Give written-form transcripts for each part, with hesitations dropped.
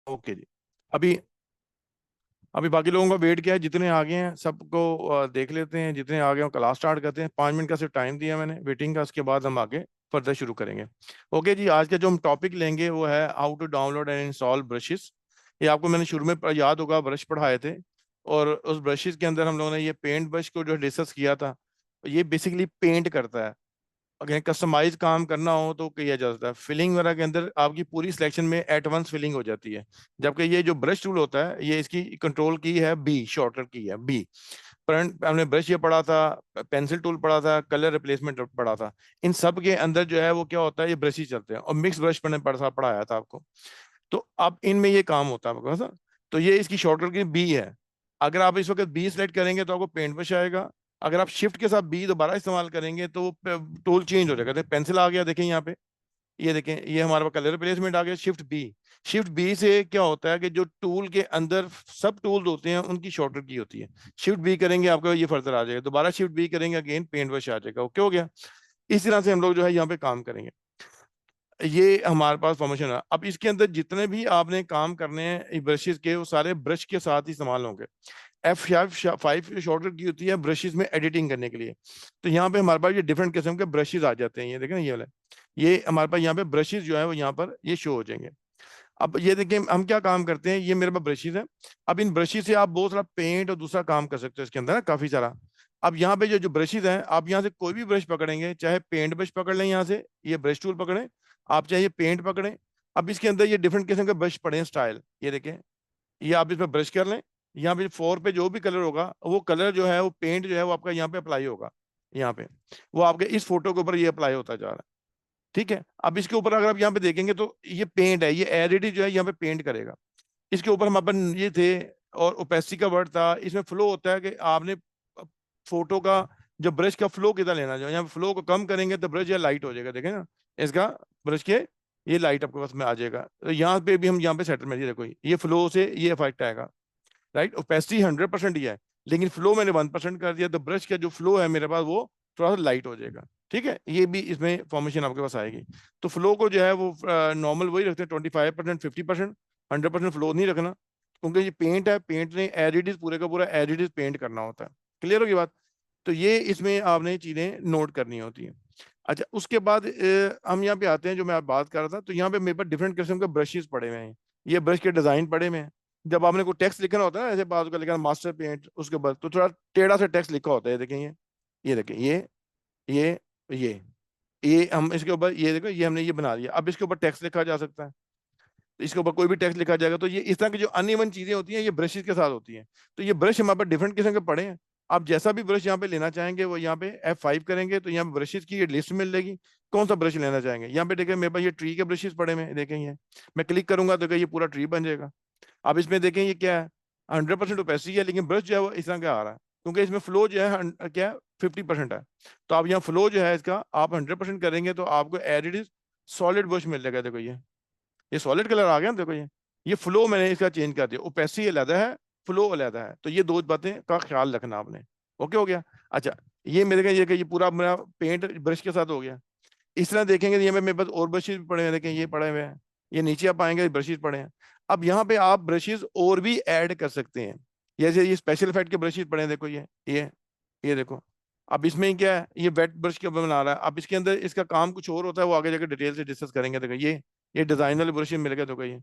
Okay जी। अभी अभी बाकी लोगों का वेट क्या है, जितने आ गए हैं सबको देख लेते हैं। जितने आ गए हैं क्लास स्टार्ट करते हैं। 5 मिनट का सिर्फ टाइम दिया मैंने वेटिंग का, उसके बाद हम आगे फर्दर शुरू करेंगे। ओके जी, आज का जो हम टॉपिक लेंगे वो है how to download and install brushes. ये आपको मैंने शुरू में याद होगा ब्रश पढ़ाए थे, और उस ब्रशेस के अंदर हम लोगों ने ये पेंट ब्रश को जो डिस्कस किया था। ये बेसिकली पेंट करता है। अगर कस्टमाइज काम करना हो तो किया जा सकता है। फिलिंग वगैरह के अंदर आपकी पूरी सिलेक्शन में एट वंस फिलिंग हो जाती है। जबकि ये जो ब्रश टूल होता है, ये इसकी कंट्रोल की है बी, शॉर्टकट की है बी। फ्रंट हमने ब्रश ये पढ़ा था, पेंसिल टूल पढ़ा था, कलर रिप्लेसमेंट पढ़ा था। इन सब के अंदर जो है वो क्या होता है, ये ब्रश ही चलते हैं। और मिक्स ब्रश मैंने पढ़ाया था आपको। तो अब इनमें ये काम होता है आपको ऐसा। तो ये इसकी शॉर्टकट की बी है। अगर आप इस वक्त बी सेलेक्ट करेंगे तो आपको पेंट ब्रश आएगा। अगर आप शिफ्ट के साथ बी दोबारा इस्तेमाल करेंगे तो टूल चेंज हो जाएगा। पेंसिल आ गया, देखें यहाँ पे। ये देखें, ये हमारे पास कलर रिप्लेसमेंट आ गया, शिफ्ट बी। शिफ्ट बी से क्या होता है कि जो टूल के अंदर सब टूल्स होते हैं उनकी शॉर्टकट की होती है। शिफ्ट बी करेंगे आपको ये फर्दर आ जाएगा, दोबारा शिफ्ट बी करेंगे अगेन पेंट ब्रश आ जाएगा। ओके हो गया। इस तरह से हम लोग जो है यहाँ पे काम करेंगे। ये हमारे पास फॉर्मेशन है। अब इसके अंदर जितने भी आपने काम करने हैं ब्रशेस के, वो सारे ब्रश के साथ ही इस्तेमाल होंगे। F5 शॉर्टकट की होती है ब्रशेस में एडिटिंग करने के लिए। तो यहाँ पे हमारे पास ये डिफरेंट किस्म के ब्रशेस आ जाते हैं। ये देखें, ये वाले, ये हमारे पास यहाँ पे ब्रशेस जो है वो यहाँ पर ये शो हो जाएंगे। अब ये देखिए हम क्या काम करते हैं। ये मेरे पास ब्रशेस है। अब इन ब्रशेस से आप बहुत सारा पेंट और दूसरा काम कर सकते हो इसके अंदर ना, काफी सारा। अब यहाँ पे जो जो ब्रशेस हैं, आप यहाँ से कोई भी ब्रश पकड़ेंगे, चाहे पेंट ब्रश पकड़ लें यहाँ से, ये ब्रश टूल पकड़ें। आप चाहे ये पेंट पकड़ें। अब इसके अंदर ये डिफरेंट किस्म के ब्रश पड़े हैं, स्टाइल, ये देखें। ये आप इसमें ब्रश कर लें। यहाँ पे 4 पे जो भी कलर होगा, वो कलर जो है वो पेंट जो है वो आपका यहाँ पे अप्लाई होगा। यहाँ पे वो आपके इस फोटो के ऊपर ये अप्लाई होता जा रहा है। ठीक है। अब इसके ऊपर अगर आप यहाँ पे देखेंगे तो ये पेंट है, ये एडिट जो है यहाँ पे पेंट करेगा। इसके ऊपर हम अपन ये थे, और ओपेसिटी का वर्ड था। इसमें फ्लो होता है कि आपने फोटो का जो ब्रश का फ्लो कितना लेना चाहिए। यहाँ फ्लो को कम करेंगे तो ब्रश ये लाइट हो जाएगा, देखें ना। इसका ब्रश के ये लाइट आपके पास में आ जाएगा। तो यहाँ पे भी हम यहाँ पे सेटर में, ये देखो, ये फ्लो से ये इफेक्ट आएगा। राइट, ओपेसिटी 100% ही है, लेकिन फ्लो मैंने 1% कर दिया, तो ब्रश का जो फ्लो है मेरे पास वो थोड़ा सा लाइट हो जाएगा। ठीक है, ये भी इसमें फॉर्मेशन आपके पास आएगी। तो फ्लो को जो है वो नॉर्मल वही रखते हैं, 25%, 50%। 100% फ्लो नहीं रखना, क्योंकि ये पेंट है। पेंट ने एज इट इज पूरे का पूरा एज इट इज पेंट करना होता है। क्लियर होगी बात। तो ये इसमें आपने चीजें नोट करनी होती हैं। अच्छा, उसके बाद हम यहाँ पे आते हैं, जो मैं आप बात कर रहा था। तो यहाँ पे मेरे पास डिफरेंट किस्म के ब्रशेस पड़े हुए हैं। ये ब्रश के डिजाइन पड़े हुए हैं। जब आपने कोई टेक्स्ट लिखना होता है ना, ऐसे बात का लिखना मास्टर पेंट, उसके बाद तो थोड़ा टेढ़ा सा टेक्स्ट लिखा होता है, देखें ये देखें, ये ये ये हम इसके ऊपर, ये देखो, ये हमने ये बना दिया। अब इसके ऊपर टेक्स्ट लिखा जा सकता है। तो इसके ऊपर कोई भी टेक्स्ट लिखा जाएगा। तो ये इस तरह की जो अनइवन चीजें होती हैं, ये ब्रशेस के साथ होती हैं। तो ये ब्रश हमारे पास डिफरेंट किस्म के पड़े हैं। आप जैसा भी ब्रश यहाँ पे लेना चाहेंगे, वो यहाँ पे F5 करेंगे तो यहाँ पे ब्रशेस की ये लिस्ट मिल जाएगी। कौन सा ब्रश लेना चाहेंगे, यहाँ पे देखें मेरे पास ये ट्री के ब्रशेस पड़े हुए हैं, देखें ये। मैं क्लिक करूंगा तो ये पूरा ट्री बन जाएगा। अब इसमें देखें ये क्या है, 100% ओपेसिटी है, लेकिन ब्रश जो है वो इस तरह का आ रहा है, क्योंकि इसमें फ्लो जो है क्या है, 50% है। तो आप यहाँ फ्लो जो है इसका आप 100% करेंगे तो आपको as it is solid brush मिल जाएगा। देखो ये सॉलिड कलर आ गया ना, देखो ये फ्लो मैंने इसका चेंज कर दिया। ओपेसिटी अलग है, फ्लो अलग है। तो ये दो बातें का ख्याल रखना आपने। ओके हो गया। अच्छा, ये मेरे का ये पूरा मेरा पेंट ब्रश के साथ हो गया। इस तरह देखेंगे तो ये मेरे पास और ब्रशेज भी पड़े हैं, देखें ये पड़े हुए हैं। ये नीचे आप आएंगे ब्रशेज पड़े हैं। अब यहाँ पे आप ब्रशेज और भी ऐड कर सकते हैं। जैसे ये स्पेशल इफेक्ट के ब्रशेज पड़े हैं, देखो ये देखो। अब इसमें क्या है, ये वेट ब्रश के ऊपर बना रहा है। अब इसके अंदर इसका काम कुछ और होता है, वो आगे जाकर डिटेल से डिस्कस करेंगे। देखो ये डिजाइन वाले ब्रशेज मिल गए, देखो ये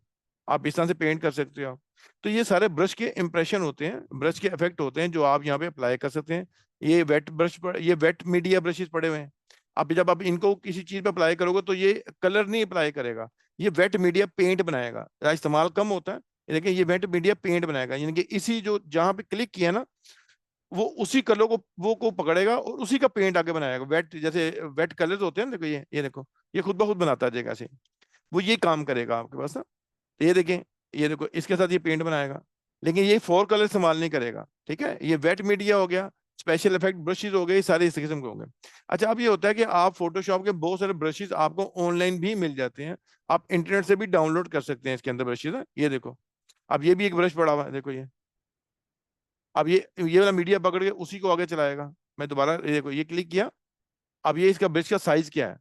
आप इस तरह से पेंट कर सकते हो आप। तो ये सारे ब्रश के इंप्रेशन होते हैं, ब्रश के इफेक्ट होते हैं, जो आप यहाँ पे अप्लाई कर सकते हैं। ये वेट ब्रश पर, ये वेट मीडिया ब्रशेज पड़े हुए हैं। अब जब आप इनको किसी चीज पे अप्लाई करोगे तो ये कलर नहीं अप्लाई करेगा, ये वेट मीडिया पेंट बनाएगा। या इस्तेमाल कम होता है, लेकिन ये वेट मीडिया पेंट बनाएगा। यानी कि इसी जो जहां पे क्लिक किया ना, वो उसी कलर को वो को पकड़ेगा और उसी का पेंट आगे बनाएगा। वेट जैसे वेट कलर्स होते हैं ना, देखो ये देखो, ये खुद ब खुद बनाता जाएगा ऐसे। वो ये काम करेगा आपके पास ना। तो ये देखें, ये देखो इसके साथ ये पेंट बनाएगा, लेकिन ये 4 कलर इस्तेमाल नहीं करेगा। ठीक है, ये वेट मीडिया हो गया, स्पेशल इफेक्ट ब्रशेज हो गए, सारे इस किस्म के होंगे। अच्छा, अब ये होता है कि आप फोटोशॉप के बहुत सारे ब्रशेज आपको ऑनलाइन भी मिल जाते हैं। आप इंटरनेट से भी डाउनलोड कर सकते हैं इसके अंदर ब्रशेज है। ये देखो, अब ये भी एक ब्रश पड़ा हुआ है, देखो ये। अब ये वाला मीडिया पकड़ के उसी को आगे चलाएगा। मैं दोबारा ये देखो, ये क्लिक किया। अब ये इसका ब्रश का साइज क्या है,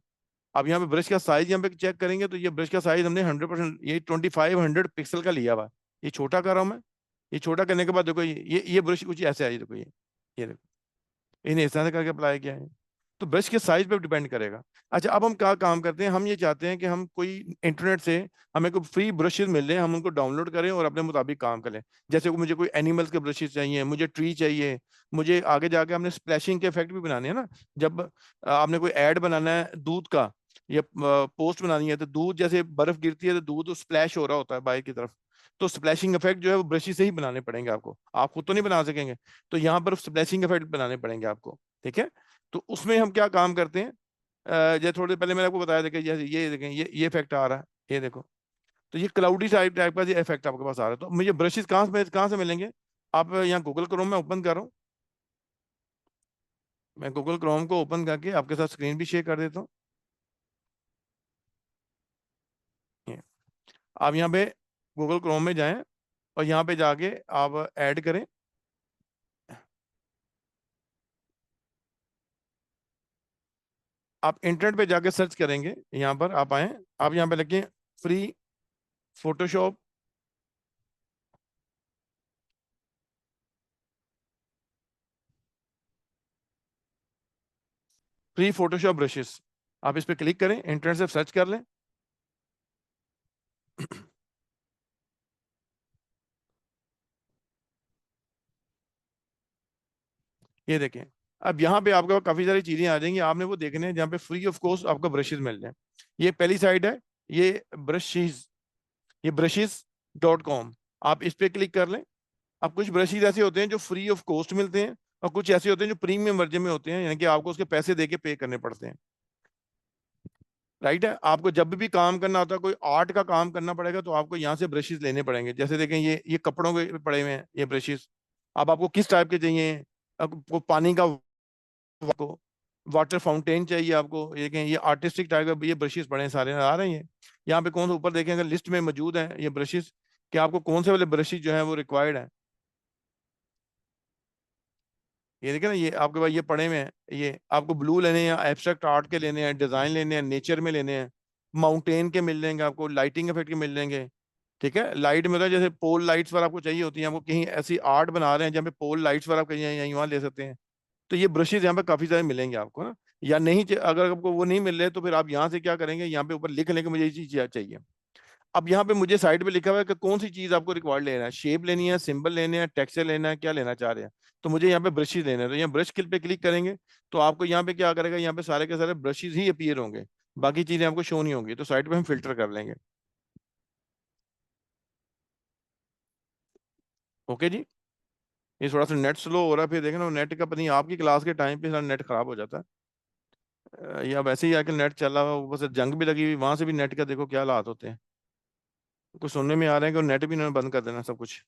अब यहाँ पे ब्रश का साइज यहाँ पे चेक करेंगे तो ये ब्रश का साइज हमने 100%, ये 2500 पिक्सल का लिया हुआ है। ये छोटा कर रहा हूँ मैं। ये छोटा करने के बाद देखो ये ब्रश कुछ ऐसे आई, देखो ये देखो, इन्हें इस तरह से करके अप्लाई किया है। तो ब्रश के साइज पे डिपेंड करेगा। अच्छा, अब हम क्या काम करते हैं, हम ये चाहते हैं कि हम कोई इंटरनेट से हमें कोई फ्री ब्रशेस मिल जाए, हम उनको डाउनलोड करें और अपने मुताबिक काम करें। जैसे को मुझे कोई एनिमल्स के ब्रशेस चाहिए, मुझे ट्री चाहिए, मुझे आगे जाके हमने स्प्लैशिंग के इफेक्ट भी बनाने हैं ना। जब आपने कोई ऐड बनाना है दूध का या पोस्ट बनानी है, तो दूध जैसे बर्फ गिरती है तो दूध स्प्लैश हो रहा होता है बाहर की तरफ, तो स्प्लैशिंग इफेक्ट जो है वो ब्रशेस से ही बनाने पड़ेंगे आपको, आप खुद तो नहीं बना सकेंगे। तो यहाँ पर स्प्लैशिंग इफेक्ट बनाने पड़ेंगे आपको, ठीक है। तो उसमें हम क्या काम करते हैं, जैसे थोड़ी देर पहले मैंने आपको बताया था कि जैसे ये देखें, ये इफेक्ट आ रहा है, ये देखो। तो ये क्लाउडी टाइप टाइप का ये इफेक्ट आपके पास आ रहा है। तो मुझे ब्रशेस कहाँ से मिलेंगे? आप यहाँ गूगल क्रोम में ओपन कर रहा हूँ, मैं गूगल क्रोम को ओपन करके आपके साथ स्क्रीन भी शेयर कर देता हूँ। ये, आप यहाँ पे गूगल क्रोम में जाएं और यहाँ पे जाके आप ऐड करें। आप इंटरनेट पे जाके सर्च करेंगे, यहाँ पर आप आए, आप यहाँ पे लिखें free Photoshop, free Photoshop brushes. आप इस पे क्लिक करें, इंटरनेट से सर्च कर लें। ये देखें, अब यहाँ पे आपके पास काफी सारी चीजें आ जाएंगी, आपने वो देखने हैं जहाँ पे फ्री ऑफ कॉस्ट आपको ब्रशेस मिल जाए। ये पहली साइट है, ये ब्रशेस, ये brushes.com, आप इस पे क्लिक कर लें। अब कुछ ब्रशेस ऐसे होते हैं जो फ्री ऑफ कॉस्ट मिलते हैं, और कुछ ऐसे होते हैं जो प्रीमियम वर्जन में होते हैं, यानी कि आपको उसके पैसे दे के पे करने पड़ते हैं। राइट है, आपको जब भी काम करना होता है, कोई आर्ट का काम करना पड़ेगा, तो आपको यहाँ से ब्रशेस लेने पड़ेंगे। जैसे देखें, ये कपड़ों के पड़े हुए हैं ये ब्रशेस। अब आपको किस टाइप के चाहिए? आपको पानी का, आपको वाटर फाउंटेन चाहिए, आपको ये कहें, ये आर्टिस्टिक टाइप का, ये ब्रशेस पड़े हैं सारे आ रहे हैं। यहाँ पे कौन सा ऊपर देखें, अगर लिस्ट में मौजूद है ये ब्रशेस, कि आपको कौन से वाले ब्रशेस जो है वो रिक्वायर्ड है। ये देखें ना, ये आपके पास ये पड़े हुए हैं, ये आपको ब्लू लेने हैं, एब्स्ट्रैक्ट आर्ट के लेने हैं, डिजाइन लेने हैं, नेचर में लेने हैं, माउंटेन के मिल जाएंगे आपको, लाइटिंग इफेक्ट के मिल जाएंगे। ठीक है, लाइट में होता है, जैसे पोल लाइट्स पर आपको चाहिए होती है, आपको कहीं ऐसी आर्ट बना रहे हैं जहाँ पे पोल लाइट्स पर आप कहीं यहीं वहाँ ले सकते हैं। तो ये ब्रशेज यहाँ पे काफी सारे मिलेंगे आपको ना। या नहीं अगर आपको वो नहीं मिल रहे, तो फिर आप यहाँ से क्या करेंगे, यहाँ पे ऊपर लिख लें कि मुझे ये चीज चाहिए। अब यहाँ पे मुझे साइड पे लिखा हुआ है कि कौन सी चीज आपको रिक्वायर्ड लेना है, शेप लेनी है, सिंबल लेने हैं, टेक्सचर लेना है, क्या लेना चाह रहे हैं। तो मुझे यहाँ पे ब्रशेज लेने हैं, तो यहाँ ब्रश किल पे क्लिक करेंगे, तो आपको यहाँ पे क्या करेगा, यहाँ पे सारे के सारे ब्रशेज ही अपीयर होंगे, बाकी चीजें आपको शो नहीं होंगी। तो साइड पे हम फिल्टर कर लेंगे। ओके जी। ये थोड़ा सा नेट स्लो हो रहा है, फिर देखना नेट का पता नहीं, आपकी क्लास के टाइम पे नेट खराब हो जाता है, या वैसे ही आके नेट चला हुआ, ऊपर से जंग भी लगी हुई, वहां से भी नेट का देखो क्या हालात होते हैं। कुछ सुनने में आ रहे हैं कि नेट भी इन्होंने बंद कर देना सब कुछ।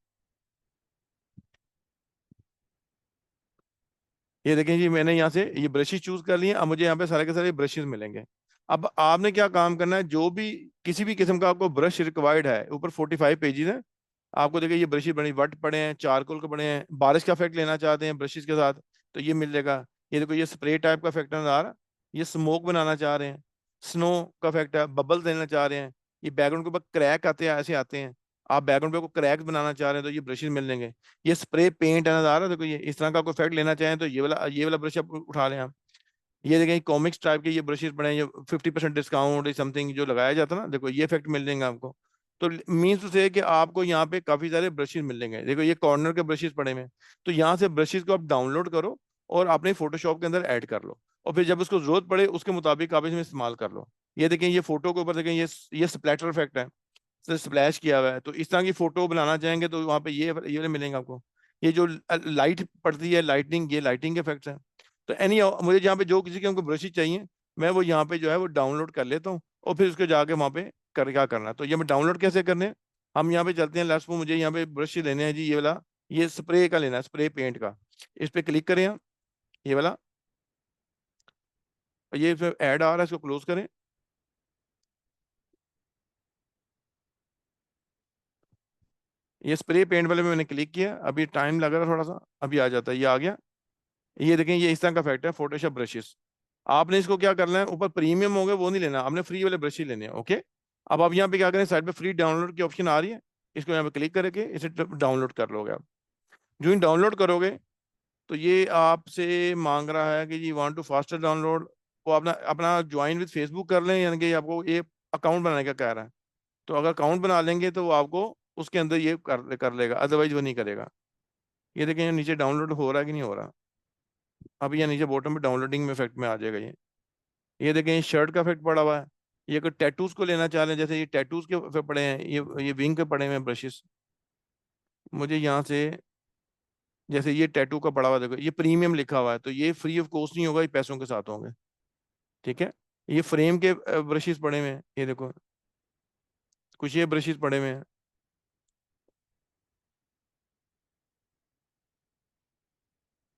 ये देखें जी, मैंने यहाँ से ये ब्रशेस चूज कर लिए, अब मुझे यहाँ पे सारे के सारे ब्रशेस मिलेंगे। अब आपने क्या काम करना है, जो भी किसी भी किस्म का आपको ब्रश रिक्वायर्ड है, ऊपर 45 पेजेस है, आपको देखिए ये ब्रशेस बड़ी वट पड़े हैं, चारकोल के पड़े हैं, बारिश का इफेक्ट लेना चाहते हैं ब्रशेस के साथ, तो ये मिल जाएगा। ये देखो, ये स्प्रे टाइप का इफेक्ट नजर आ रहा है, ये स्मोक बनाना चाह रहे हैं, स्नो का इफेक्ट है, बबल देना चाह रहे हैं, ये बैकग्राउंड के ऊपर क्रैक आते हैं, ऐसे आते हैं, आप बैकग्राउंड पे को क्रैक्स बनाना चाह रहे हैं, तो ये ब्रशेस मिल जाएंगे। ये स्प्रे पेंट है नजर आ रहा है, देखो ये इस तरह का कोई इफेक्ट लेना चाहें तो ये वाला ब्रश आप उठा लें आप। ये देखें, कॉमिक्स टाइप के ये ब्रशेस पड़े हैं, जो 50% डिस्काउंट समथिंग जो लगाया जाता है ना, देखो ये इफेक्ट मिल जाएंगे आपको। तो मीन्स टू से कि आपको यहाँ पे काफी सारे ब्रशेस मिल जाएंगे, देखो ये कॉर्नर के ब्रशेस पड़े हुए हैं। तो यहाँ से ब्रशेस को आप डाउनलोड करो और अपने फोटोशॉप के अंदर ऐड कर लो, और फिर जब उसको जरूरत पड़े उसके मुताबिक आप इसमें इस्तेमाल कर लो। ये देखें, ये फोटो के ऊपर देखें, ये स्प्लैटर इफेक्ट है, से स्प्लैश किया हुआ है, तो इस तरह की फोटो बनाना चाहेंगे तो वहाँ पे ये वाले मिलेंगे आपको। ये जो लाइट पड़ती है, लाइटनिंग, ये लाइटिंग के इफेक्ट्स हैं। तो एनी, मुझे जहाँ पे जो किसी के हमको ब्रशेज चाहिए, मैं वो यहाँ पे जो है वो डाउनलोड कर लेता हूँ, और फिर उसके जाके वहाँ पे कर क्या करना है। तो ये मैं डाउनलोड कैसे करने हैं, हम यहाँ पे चलते हैं लेट्स सपोज, मुझे यहाँ पे ब्रश लेने हैं जी, ये वाला, ये स्प्रे का लेना है, स्प्रे पेंट का। इस पे क्लिक करें आप, ये वाला, और ये फिर ऐड आ रहा है, इसको क्लोज करें। ये स्प्रे पेंट वाले में मैंने क्लिक किया, अभी टाइम लग रहा है थोड़ा सा, अभी आ जाता है, ये आ गया। ये देखें, ये इस तरह का इफेक्ट है फोटोशॉप ब्रशेस। आपने इसको क्या करना है, ऊपर प्रीमियम हो गए वो नहीं लेना, आपने फ्री वाले ब्रश ही लेने हैं। ओके, अब आप यहाँ पे क्या करें, साइड पे फ्री डाउनलोड की ऑप्शन आ रही है, इसको यहाँ पे क्लिक करके इसे डाउनलोड कर लोगे आप। जो ही डाउनलोड करोगे तो ये आपसे मांग रहा है कि जी वांट टू फास्टर डाउनलोड, वो अपना अपना ज्वाइन विद फेसबुक कर लें, यानी कि आपको ये अकाउंट बनाने का कह रहा है। तो अगर अकाउंट बना लेंगे तो वो आपको उसके अंदर ये कर लेगा, अदरवाइज वो नहीं करेगा। ये देखें ये नीचे डाउनलोड हो रहा है कि नहीं हो रहा। अब ये नीचे बॉटम में डाउनलोडिंग में इफेक्ट में आ जाएगा ये देखें ये शर्ट का इफेक्ट पड़ा हुआ है। ये अगर टैटूज को लेना चाह रहे हैं, जैसे ये टैटूज के पड़े हैं, ये विंग के पड़े हुए हैं ब्रशेस, मुझे यहाँ से जैसे ये टैटू का पड़ा हुआ देखो, ये प्रीमियम लिखा हुआ है, तो ये फ्री ऑफ कॉस्ट नहीं होगा, ये पैसों के साथ होंगे। ठीक है, ये फ्रेम के ब्रशेस पड़े हुए हैं, ये देखो कुछ ये ब्रशेस पड़े हुए हैं,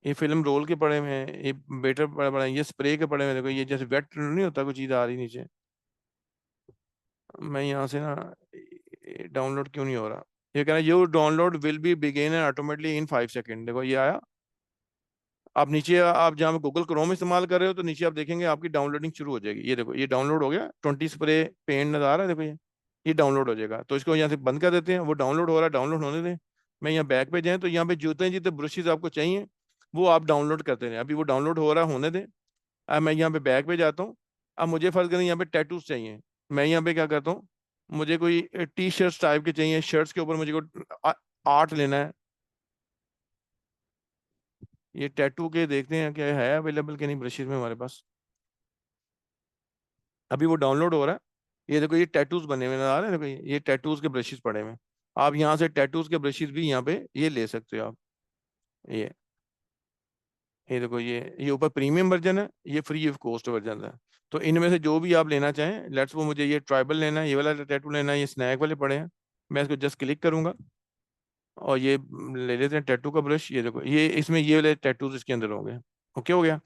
ये फिल्म रोल के पड़े हुए हैं, ये बेटर पड़े पड़े हैं, ये स्प्रे के पड़े हुए हैं। देखो ये जैसे वेट नहीं होता, कोई चीज़ आ रही नीचे। मैं यहाँ से ना, डाउनलोड क्यों नहीं हो रहा, ये कह रहा है you download will be begin automatically in 5 second. देखो ये आया। आप नीचे आप जहाँ पे गूगल क्रोम इस्तेमाल कर रहे हो तो नीचे आप देखेंगे आपकी डाउनलोडिंग शुरू हो जाएगी। ये देखो ये डाउनलोड हो गया, 20 स्प्रे पेंट नजर आ रहा है, देखो ये डाउनलोड हो जाएगा। तो इसको यहाँ से बंद कर देते हैं, वो डाउनलोड हो रहा है, डाउनलोड होने दें। मैं यहाँ बैक पे जाए तो यहाँ पे जितने जितने ब्रशेज आपको चाहिए वो आप डाउनलोड करते हैं, अभी वो डाउनलोड हो रहा है, होने दें। अब मैं यहाँ पे बैक पे जाता हूँ। अब मुझे फर्ज करें यहाँ पे टैटूज चाहिए, मैं यहाँ पे क्या करता हूँ, मुझे कोई टी शर्ट्स टाइप के चाहिए, शर्ट्स के ऊपर मुझे कोई आर्ट लेना है। ये टैटू के देखते हैं क्या है अवेलेबल कि नहीं ब्रशेज में हमारे पास। अभी वो डाउनलोड हो रहा है। ये देखो ये टैटूज बने हुए नजर आ रहे हैं, देखो ये टैटूज के ब्रशेस पड़े हुए हैं। आप यहाँ से टैटूज के ब्रशेस भी यहाँ पे ये ले सकते हो आप। ये ये देखो ये ऊपर प्रीमियम वर्जन है, ये फ्री ऑफ कॉस्ट वर्जन है। तो इनमें से जो भी आप लेना चाहें, लेट्स वो मुझे ये ट्राइबल लेना है, ये वाला टैटू लेना है, ये स्नैक वाले पड़े हैं, मैं इसको जस्ट क्लिक करूंगा और ये ले लेते हैं टैटू का ब्रश। ये देखो ये इसमें ये वाले टैटूज इसके अंदर होंगे। ओके हो गया।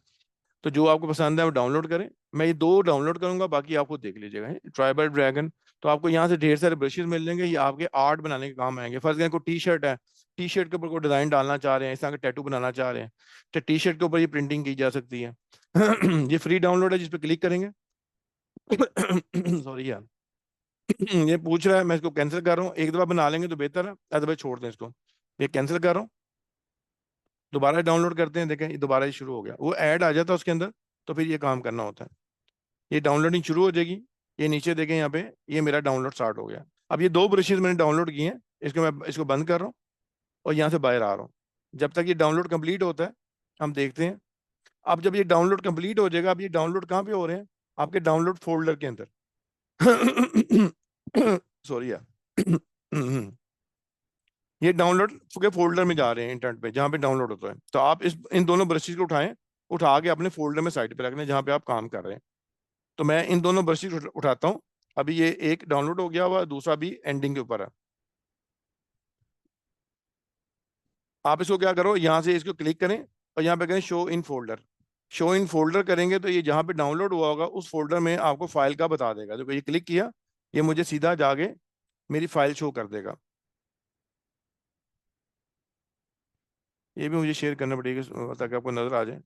तो जो आपको पसंद है वो डाउनलोड करें। मैं ये दो डाउनलोड करूंगा, बाकी आपको देख लीजिएगा। ट्राइबल ड्रैगन, तो आपको यहाँ से ढेर सारे ब्रशेस मिल जाएंगे, ये आपके आर्ट बनाने के काम आएंगे। फर्ज करें कोई टी शर्ट है, टी शर्ट के ऊपर कोई डिजाइन डालना चाह रहे हैं, इस तरह का टैटू बनाना चाह रहे हैं, तो टी शर्ट के ऊपर ये प्रिंटिंग की जा सकती है। ये फ्री डाउनलोड है, जिस पे क्लिक करेंगे सॉरी यार, ये पूछ रहा है, मैं इसको कैंसिल कर रहा हूँ। एक दफा बना लेंगे तो बेहतर है, अदरवाइज छोड़ दें इसको। ये कैंसिल कर रहा हूँ, दोबारा डाउनलोड करते हैं, देखें ये दोबारा ही शुरू हो गया, वो ऐड आ जाता है उसके अंदर। तो फिर ये काम करना होता है, ये डाउनलोडिंग शुरू हो जाएगी। ये नीचे देखें यहाँ पे, ये मेरा डाउनलोड स्टार्ट हो गया। अब ये दो ब्रशेज मैंने डाउनलोड किए हैं, इसको मैं इसको बंद कर रहा हूँ और यहाँ से बाहर आ रहा हूँ। जब तक ये डाउनलोड कंप्लीट होता है हम देखते हैं। अब जब ये डाउनलोड कंप्लीट हो जाएगा, अब ये डाउनलोड कहाँ पे हो रहे हैं, आपके डाउनलोड फोल्डर के अंदर। सॉरी यार, ये डाउनलोड के फोल्डर में जा रहे हैं इंटरनेट पे, जहाँ पे डाउनलोड होता है। तो आप इस इन दोनों ब्रशेज को उठाएं, उठा के अपने फोल्डर में साइड पे रख लें जहाँ पे आप काम कर रहे हैं। तो मैं इन दोनों ब्रशेज उठाता हूँ। अभी ये एक डाउनलोड हो गया हुआ, दूसरा भी एंडिंग के ऊपर है। आप इसको क्या करो, यहाँ से इसको क्लिक करें और यहाँ पे करें show in folder. Show in folder करेंगे तो ये जहाँ पे डाउनलोड हुआ होगा उस फोल्डर में आपको फाइल का बता देगा। देखो ये क्लिक किया, ये मुझे सीधा जाके मेरी फाइल शो कर देगा। ये भी मुझे शेयर करना पड़ेगा ताकि आपको नजर आ जाए।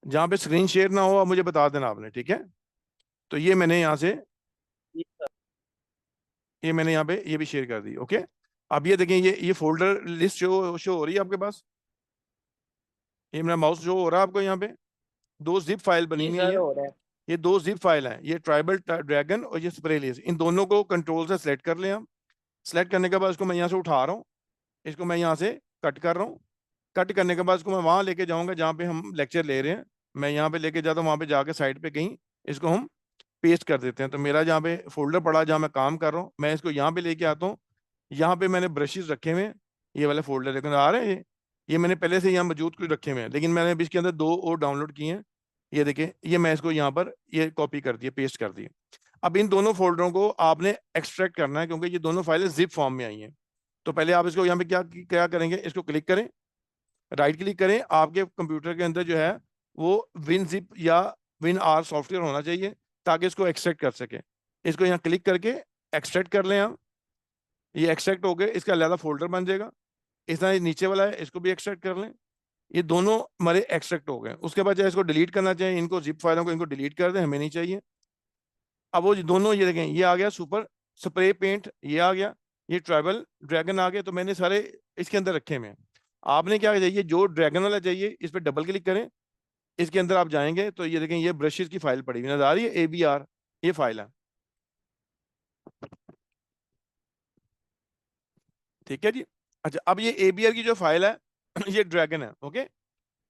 जहाँ पे स्क्रीन शेयर ना हो आप मुझे बता देना आपने, ठीक है। तो ये मैंने यहाँ से, ये मैंने यहाँ पे ये भी शेयर कर दी। ओके, अब ये देखें ये फोल्डर लिस्ट शो हो रही है आपके पास। ये मेरा माउस शो हो रहा है आपको यहाँ पे, दो जिप फाइल बनी जी हुई सर है। हो रहा है। ये दो जिप फाइल हैं, ये ट्राइबल ड्रैगन और ये स्प्रेलियस, इन दोनों को कंट्रोल से सेलेक्ट कर लें हम। सेलेक्ट करने के बाद इसको मैं यहाँ से उठा रहा हूँ, इसको मैं यहाँ से कट कर रहा हूँ। कट करने के बाद इसको मैं वहां लेके जाऊंगा जहाँ पे हम लेक्चर ले रहे हैं। मैं यहाँ पे लेके जाता हूँ, वहां पे जाके साइड पे कहीं इसको हम पेस्ट कर देते हैं। तो मेरा जहाँ पे फोल्डर पड़ा जहाँ मैं काम कर रहा हूँ, मैं इसको यहाँ पे लेके आता हूँ। यहाँ पे मैंने ब्रशेज रखे हुए हैं, ये वाले फोल्डर लेकिन आ रहे हैं ये मैंने पहले से यहाँ मौजूद कुछ रखे हुए हैं, लेकिन मैंने अभी इसके अंदर दो और डाउनलोड किए हैं। ये देखिए, ये मैं इसको यहाँ पर ये कॉपी कर दिए, पेस्ट कर दिए। अब इन दोनों फोल्डरों को आपने एक्सट्रैक्ट करना है, क्योंकि ये दोनों फाइलें जिप फॉर्म में आई हैं। तो पहले आप इसको यहाँ पे क्या क्या करेंगे, इसको क्लिक करें, राइट क्लिक करें, आपके कंप्यूटर के अंदर जो है वो विन जिप या विन आर सॉफ्टवेयर होना चाहिए ताकि इसको एक्सट्रैक्ट कर सके। इसको यहाँ क्लिक करके एक्सट्रैक्ट कर लें हम। ये एक्सट्रैक्ट हो गए, इसका अलग फोल्डर बन जाएगा। इस तरह नीचे वाला है, इसको भी एक्सट्रैक्ट कर लें। ये दोनों हमारे एक्सट्रैक्ट हो गए। उसके बाद चाहे इसको डिलीट करना चाहिए, इनको जिप फाइलों को इनको डिलीट कर दें, हमें नहीं चाहिए। अब वो दोनों ये देखें, ये आ गया सुपर स्प्रे पेंट, ये आ गया, ये ट्राइबल ड्रैगन आ गया। तो मैंने सारे इसके अंदर रखे हुए हैं। आपने क्या चाहिए, जो ड्रैगन वाला चाहिए इस पर डबल क्लिक करें, इसके अंदर आप जाएंगे तो ये देखें, ये ब्रशेस की फाइल पड़ी हुई नजर आ रही है, ABR, ये फाइल है। ठीक है जी। अच्छा, अब ये ABR की जो फाइल है ये ड्रैगन है, ओके।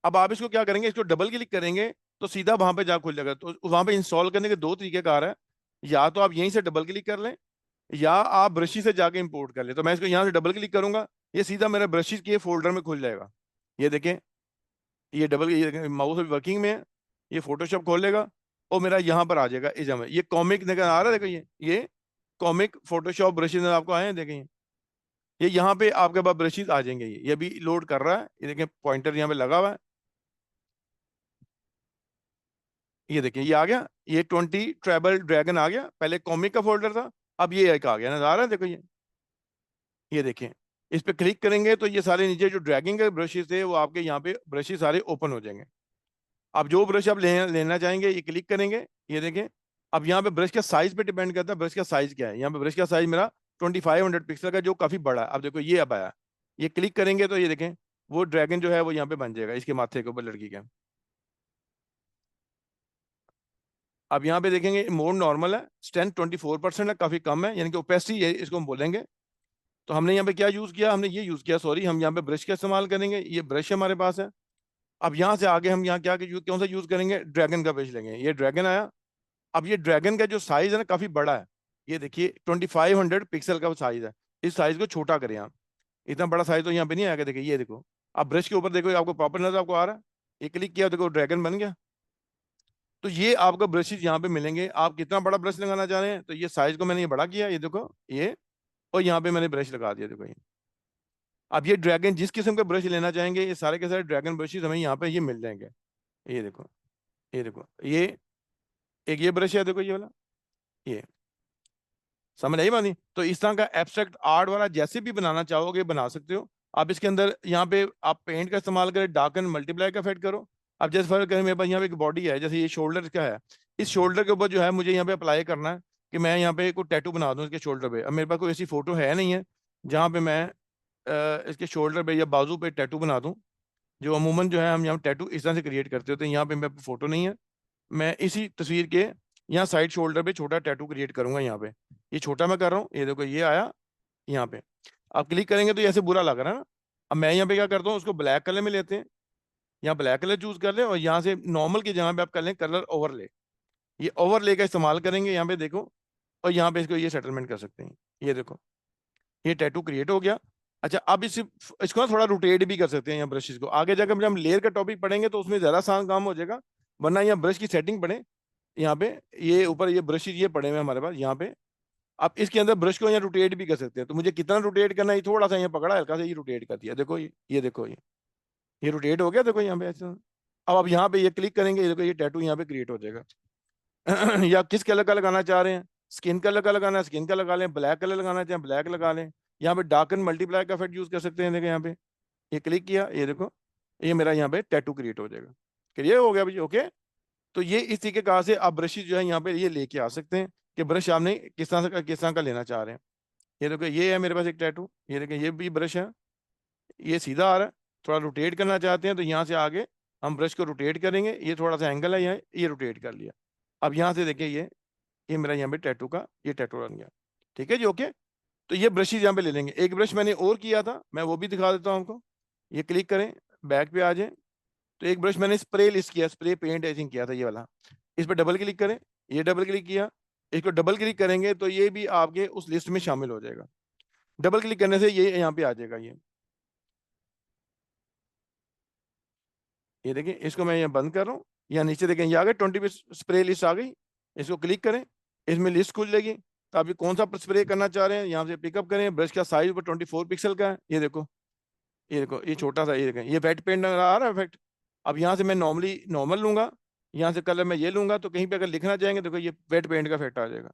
अब आप इसको क्या करेंगे, इसको डबल क्लिक करेंगे तो सीधा वहां पे जा खुल जाएगा। तो वहां पे इंस्टॉल करने के दो तरीके कार है, या तो आप यहीं से डबल क्लिक कर लें, या आप ब्रशी से जाके इंपोर्ट कर लें। तो मैं इसको यहाँ से डबल क्लिक करूंगा, ये सीधा मेरे ब्रशिज के फोल्डर में खुल जाएगा। ये देखें, ये डबल, ये माउस अभी वर्किंग में है, ये फोटोशॉप खोल लेगा और मेरा यहाँ पर आ जाएगा इस में। ये कॉमिक नजर आ रहा है, देखो ये कॉमिक फोटोशॉप ब्रशिज आपको आए हैं, देखें ये यहाँ पे आपके पास ब्रशिज आ जाएंगे। ये अभी लोड कर रहा है, ये देखें पॉइंटर यहाँ पे लगा हुआ है, ये देखिए ये आ गया, ये 20 ट्रैवल ड्रैगन आ गया। पहले कॉमिक का फोल्डर था, अब ये एक आ गया, नजर आ रहा है, देखो ये देखें। इस पे क्लिक करेंगे तो ये सारे नीचे जो ड्रैगिंग के ब्रशेस थे वो आपके यहाँ पे ब्रशेस सारे ओपन हो जाएंगे। अब जो ब्रश आप लेना चाहेंगे ये क्लिक करेंगे, ये देखें। अब यहाँ पे ब्रश का साइज पे डिपेंड करता है, ब्रश का साइज क्या है। यहाँ पे ब्रश का साइज मेरा 2500 पिक्सल का, जो काफी बड़ा है। अब देखो ये अब आया, ये क्लिक करेंगे तो ये देखें, वो ड्रैगन जो है वो यहाँ पे बन जाएगा इसके माथे के ऊपर, लड़की के। अब यहाँ पे देखेंगे मोड नॉर्मल है, स्ट्रेंथ 24% है, काफी कम है, यानी कि ओपेसिटी है इसको हम बोलेंगे। तो हमने यहाँ पे क्या यूज किया, हमने ये यूज किया, सॉरी, हम यहाँ पे ब्रश का इस्तेमाल करेंगे, ये ब्रश हमारे पास है। अब यहाँ से आगे हम यहाँ क्या कौन सा यूज करेंगे, ड्रैगन का ब्रश लेंगे, ये ड्रैगन आया। अब ये ड्रैगन का जो साइज है ना काफी बड़ा है, ये देखिए 2500 पिक्सल का साइज है। इस साइज को छोटा करें आप, इतना बड़ा साइज तो यहाँ पे नहीं आएगा। देखिए ये देखो, आप ब्रश के ऊपर देखो, आपको प्रॉपर नजर आपको आ रहा है, ये क्लिक किया देखो ड्रैगन बन गया। तो ये आपको ब्रशेज यहाँ पे मिलेंगे, आप कितना बड़ा ब्रश लगाना चाह रहे हैं, तो ये साइज को मैंने ये बड़ा किया, ये देखो ये, और यहाँ पे मैंने ब्रश लगा दिया, देखो ये। अब ये ड्रैगन जिस किस्म का ब्रश लेना चाहेंगे, ये सारे के सारे ड्रैगन ब्रशेज हमें यहाँ पे ये मिल जाएंगे। ये देखो, ये देखो, ये एक ये ब्रश है, देखो ये वाला, ये समझ आई बात नहीं। तो इस तरह का एब्स्ट्रैक्ट आर्ट वाला जैसे भी बनाना चाहोगे बना सकते हो आप। इसके अंदर यहाँ पे आप पेंट का इस्तेमाल करें, डार्कन मल्टीप्लाई का इफेक्ट करो। अब जैसे फर्क करें, मेरे पास यहाँ पे एक बॉडी है, जैसे ये शोल्डर का है, इस शोल्डर के ऊपर जो है मुझे यहाँ पे अप्लाई करना है कि मैं यहाँ पे कोई टैटू बना दूँ इसके शोल्डर पे। अब मेरे पास कोई ऐसी फोटो है नहीं है जहाँ पे मैं इसके शोल्डर पे या बाजू पे टैटू बना दूँ। जो अमूमन जो है हम यहाँ टैटू इस तरह से क्रिएट करते होते हैं, यहाँ पे मेरे फोटो नहीं है। मैं इसी तस्वीर के यहाँ साइड शोल्डर पे छोटा टैटू क्रिएट करूंगा यहाँ पे। ये छोटा मैं कर रहा हूँ, ये देखो ये आया यहाँ पे। आप क्लिक करेंगे तो ऐसे बुरा लग रहा है ना। अब मैं यहाँ पे क्या करता हूँ, उसको ब्लैक कलर में लेते हैं, यहाँ ब्लैक कलर चूज कर लें, और यहाँ से नॉर्मल की जगह पे आप कर लें कलर ओवरले। ये ओवरले का इस्तेमाल करेंगे यहाँ पे देखो, और यहाँ पे इसको ये सेटलमेंट कर सकते हैं। ये देखो ये टैटू क्रिएट हो गया। अच्छा, अब इसको ना थोड़ा रोटेट भी कर सकते हैं यहाँ ब्रशेज को। आगे जाकर जब हम लेयर का टॉपिक पढ़ेंगे तो उसमें ज्यादा आसान काम हो जाएगा, वरना यहाँ ब्रश की सेटिंग पढ़े, यहाँ पे ये ऊपर ये ब्रशेज ये पड़े हुए हैं हमारे पास यहाँ पे। आप इसके अंदर ब्रश को यहाँ रोटेट भी कर सकते हैं। तो मुझे कितना रोटेट करना है, ये थोड़ा सा यहाँ पकड़ा, हल्का सा ये रोटेट कर दिया, देखो ये देखो ये रोटेट हो गया, देखो यहाँ पे ऐसा। अब आप यहाँ पे ये क्लिक करेंगे, ये देखो ये टैटू यहाँ पे क्रिएट हो जाएगा। या किस कलर का लगाना चाह रहे हैं, स्किन कलर का लगाना है स्किन का लगा लें, ब्लैक कलर लगाना चाहें ब्लैक लगा लें। यहाँ पे डार्कन मल्टीप्लाई का इफेक्ट यूज कर सकते हैं, देखो यहाँ पे ये क्लिक किया, ये देखो ये मेरा यहाँ पे टैटू क्रिएट हो जाएगा। क्लियर हो गया भाई, ओके। तो ये इस तरीके का से आप ब्रशेज जो है यहाँ पे ये लेके आ सकते हैं कि ब्रश आपने किस तरह का लेना चाह रहे हैं। ये देखो ये है मेरे पास एक टैटू, ये देखो ये भी ब्रश है, ये सीधा आ रहा है। थोड़ा रोटेट करना चाहते हैं तो यहाँ से आगे हम ब्रश को रोटेट करेंगे, ये थोड़ा सा एंगल है यहाँ, ये रोटेट कर लिया। अब यहाँ से देखिए ये मेरा यहाँ पे टैटू का ये टैटू बन गया। ठीक है जी, ओके। तो ये ब्रशेज यहाँ पे ले लेंगे। एक ब्रश मैंने और किया था, मैं वो भी दिखा देता हूँ आपको। ये क्लिक करें, बैक पे आ जाए, तो एक ब्रश मैंने स्प्रे लिस्ट किया, स्प्रे पेंट आई थिंक किया था ये वाला। इस पर डबल क्लिक करें, ये डबल क्लिक किया, इसको डबल क्लिक करेंगे तो ये भी आपके उस लिस्ट में शामिल हो जाएगा। डबल क्लिक करने से ये यहाँ पे आ जाएगा। ये देखिए इसको मैं यहाँ बंद कर रहा हूँ, यहाँ नीचे देखें ये आ गए 20 स्प्रे लिस्ट आ गई। इसको क्लिक करें, इसमें लिस्ट खुल जाएगी। तो आप ये कौन सा स्प्रे करना चाह रहे हैं यहाँ से पिकअप करें। ब्रश का साइज ऊपर 24 पिक्सल का है, ये देखो ये देखो ये छोटा सा, ये देखें ये वेट पेंट आ रहा है इफेक्ट। अब यहाँ से मैं नॉर्मल लूंगा, यहाँ से कलर मैं ये लूंगा, तो कहीं पे अगर लिखना चाहेंगे देखो ये वेट पेंट का इफेक्ट आ जाएगा।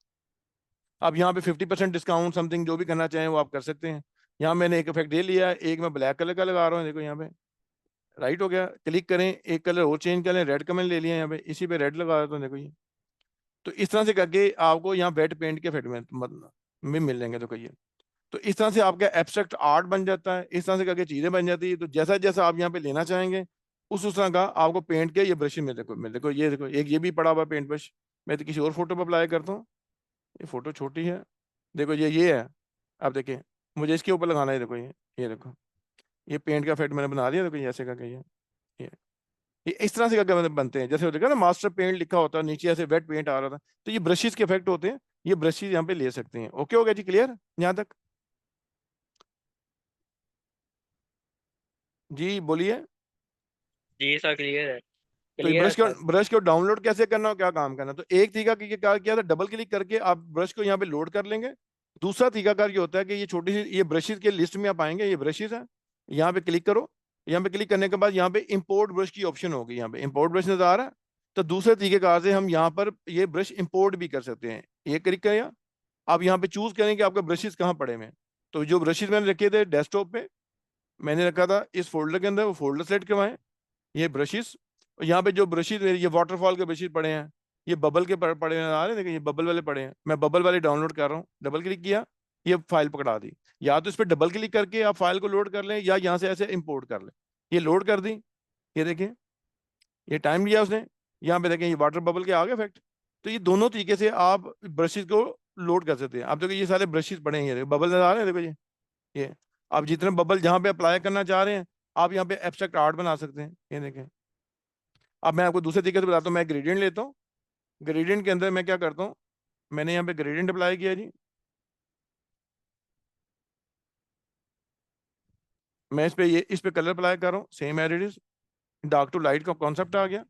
अब यहाँ पे 50% डिस्काउंट समथिंग जो भी करना चाहें वो आप कर सकते हैं। यहाँ मैंने एक इफेक्ट दे लिया, एक मैं ब्लैक कलर का लगा रहा हूँ, देखो यहाँ पे राइट हो गया। क्लिक करें, एक कलर और चेंज कर लें, रेड का मैंने ले लिया यहाँ पे, इसी पे रेड लगा देता हूँ, देखो ये। तो इस तरह से करके आपको यहाँ वेट पेंट के इफेक्ट में मिल जाएंगे, तो कहिए। तो इस तरह से आपका एब्स्ट्रैक्ट आर्ट बन जाता है, इस तरह से करके चीजें बन जाती है। तो जैसा जैसा आप यहाँ पे लेना चाहेंगे उस तरह का आपको पेंट के ये ब्रश में देखो ये देखो, एक ये भी पड़ा हुआ पेंट ब्रश। मैं तो किसी और फोटो पर अप्लाई करता हूँ, ये फोटो छोटी है, देखो ये है। आप देखिए, मुझे इसके ऊपर लगाना है, देखो ये देखो, ये पेंट का इफेक्ट मैंने बना दिया, देखो ये ऐसे करके ये ये इस तरह से करके बनते हैं। जैसे देखा ना, मास्टर पेंट लिखा होता है, नीचे ऐसे वेट पेंट आ रहा था, तो ये ब्रशेस के इफेक्ट होते हैं, ये ब्रशेस यहाँ पे ले सकते हैं। ओके हो गया जी, क्लियर यहाँ तक? जी बोलिए। जी सर, क्लियर है। तो ये क्लियर है सर। ब्रश को डाउनलोड कैसे करना हो, क्या काम करना? तो एक तरीका क्या किया था, डबल क्लिक करके आप ब्रश को यहाँ पे लोड कर लेंगे। दूसरा तरीकाकार ये होता है कि ये छोटी सी ये ब्रशेस के लिस्ट में आप आएंगे, ये ब्रशेस है, यहाँ पे क्लिक करो। यहाँ पे क्लिक करने के बाद यहाँ पे इंपोर्ट ब्रश की ऑप्शन होगी, यहाँ पे इंपोर्ट ब्रश नजर आ रहा है। तो दूसरे तरीकेकार से हम यहाँ पर ये ब्रश इंपोर्ट भी कर सकते हैं। ये क्लिक करें, आप यहाँ पे चूज करें कि आपके ब्रशेस कहाँ पड़े हुए हैं। तो जो ब्रशेस मैंने रखे थे डेस्कटॉप पे, मैंने रखा था इस फोल्डर के अंदर, वो फोल्डर सेलेक्ट करवाएं, ये ब्रशेस। यहाँ पे जो ब्रशेस, ये वाटरफॉल के ब्रशेस पड़े हैं, ये बबल के पड़े हैं, आ रहे हैं देखिए, ये बबल वाले पड़े हैं, मैं बबल वाले डाउनलोड कर रहा हूँ। डबल क्लिक किया, ये फाइल पकड़ा दी। या तो इस पर डबल क्लिक करके आप फाइल को लोड कर लें, या यहाँ से ऐसे इंपोर्ट कर लें। ये लोड कर दी, ये देखिए, ये टाइम लिया उसने। यहाँ पे देखें, ये वाटर बबल के आ गए इफेक्ट। तो ये दोनों तरीके से आप ब्रशेस को लोड कर सकते हैं। आप देखो ये सारे ब्रशेस पड़े हैं, ये बबल नजर आ रहे हैं, देखो ये आप जितने बबल जहाँ पे अप्लाई करना चाह रहे हैं, आप यहाँ पे एब्स्ट्रैक्ट आर्ट बना सकते हैं, ये देखें। अब मैं आपको दूसरे तरीके से बताता हूँ, मैं ग्रेडियंट लेता हूँ। ग्रेडियंट के अंदर मैं क्या करता हूँ, मैंने यहाँ पे ग्रेडियंट अप्लाई किया जी। मैं इस पे कलर अप्लाई कर रहा हूँ, same as it is, dark to light का कॉन्सेप्ट आ गया।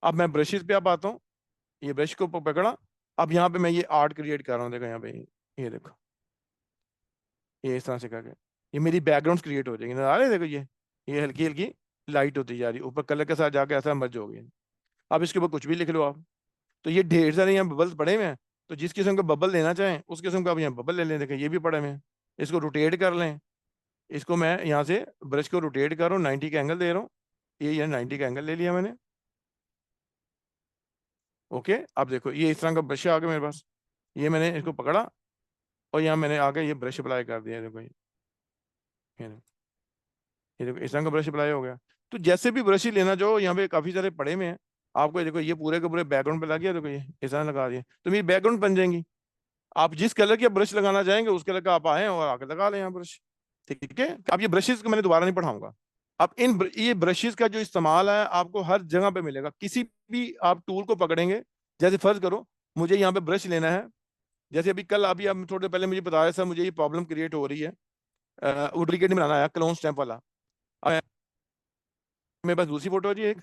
अब मैं ब्रशेस पे आप आता हूँ, ये ब्रश को पकड़ा। अब यहाँ पे मैं ये आर्ट क्रिएट कर रहा हूँ, देखो यहाँ पे, ये देखो, ये इस तरह से करके ये मेरी बैकग्राउंड क्रिएट हो जाएगी, नजर आ रहे हैं? देखो ये हल्की हल्की लाइट होती जा रही है, ऊपर कलर के साथ जाके ऐसा मर्ज हो गई। अब इसके ऊपर कुछ भी लिख लो आप। तो ये ढेर सारे यहाँ बबल्स पड़े हुए हैं, तो जिस किस्म का बबल लेना चाहें उस किस्म का आप यहाँ बबल ले लें। देखें ये भी पड़े हुए हैं, इसको रोटेट कर लें। इसको मैं यहाँ से ब्रश को रोटेट कर रहा हूँ, 90 का एंगल दे रहा हूँ, ये 90 का एंगल ले लिया मैंने। ओके, अब देखो ये इस तरह का ब्रश आ गया मेरे पास, ये मैंने इसको पकड़ा और यहाँ मैंने आगे ये ब्रश अप्लाई कर दिया। देखो ये देखो, ये देखो इस तरह का ब्रश अप्लाई हो गया। तो जैसे भी ब्रश ही लेना चाहो, यहाँ पे काफी सारे पड़े हुए हैं आपको। ये देखो ये पूरे के पूरे बैकग्राउंड पे लग गया, देखो ये इस तरह लगा दिया, तो मेरी बैकग्राउंड बन जाएंगी। आप जिस कलर की ब्रश लगाना चाहेंगे उस कलर का आप आए और आके लगा लें यहाँ ब्रश। ठीक है, अब ये ब्रशेस को मैंने दोबारा नहीं पढ़ाऊंगा। अब ये ब्रशेस का जो इस्तेमाल है आपको हर जगह पे मिलेगा, किसी भी आप टूल को पकड़ेंगे। जैसे फर्ज करो मुझे यहाँ पे ब्रश लेना है, जैसे अभी कल अभी आप थोड़े पहले मुझे बताया सर मुझे ये प्रॉब्लम क्रिएट हो रही है, वो डुप्लीकेट नहीं बनाना है, क्लोन स्टैंप वाला। अब मेरे पास दूसरी फोटो है जी एक,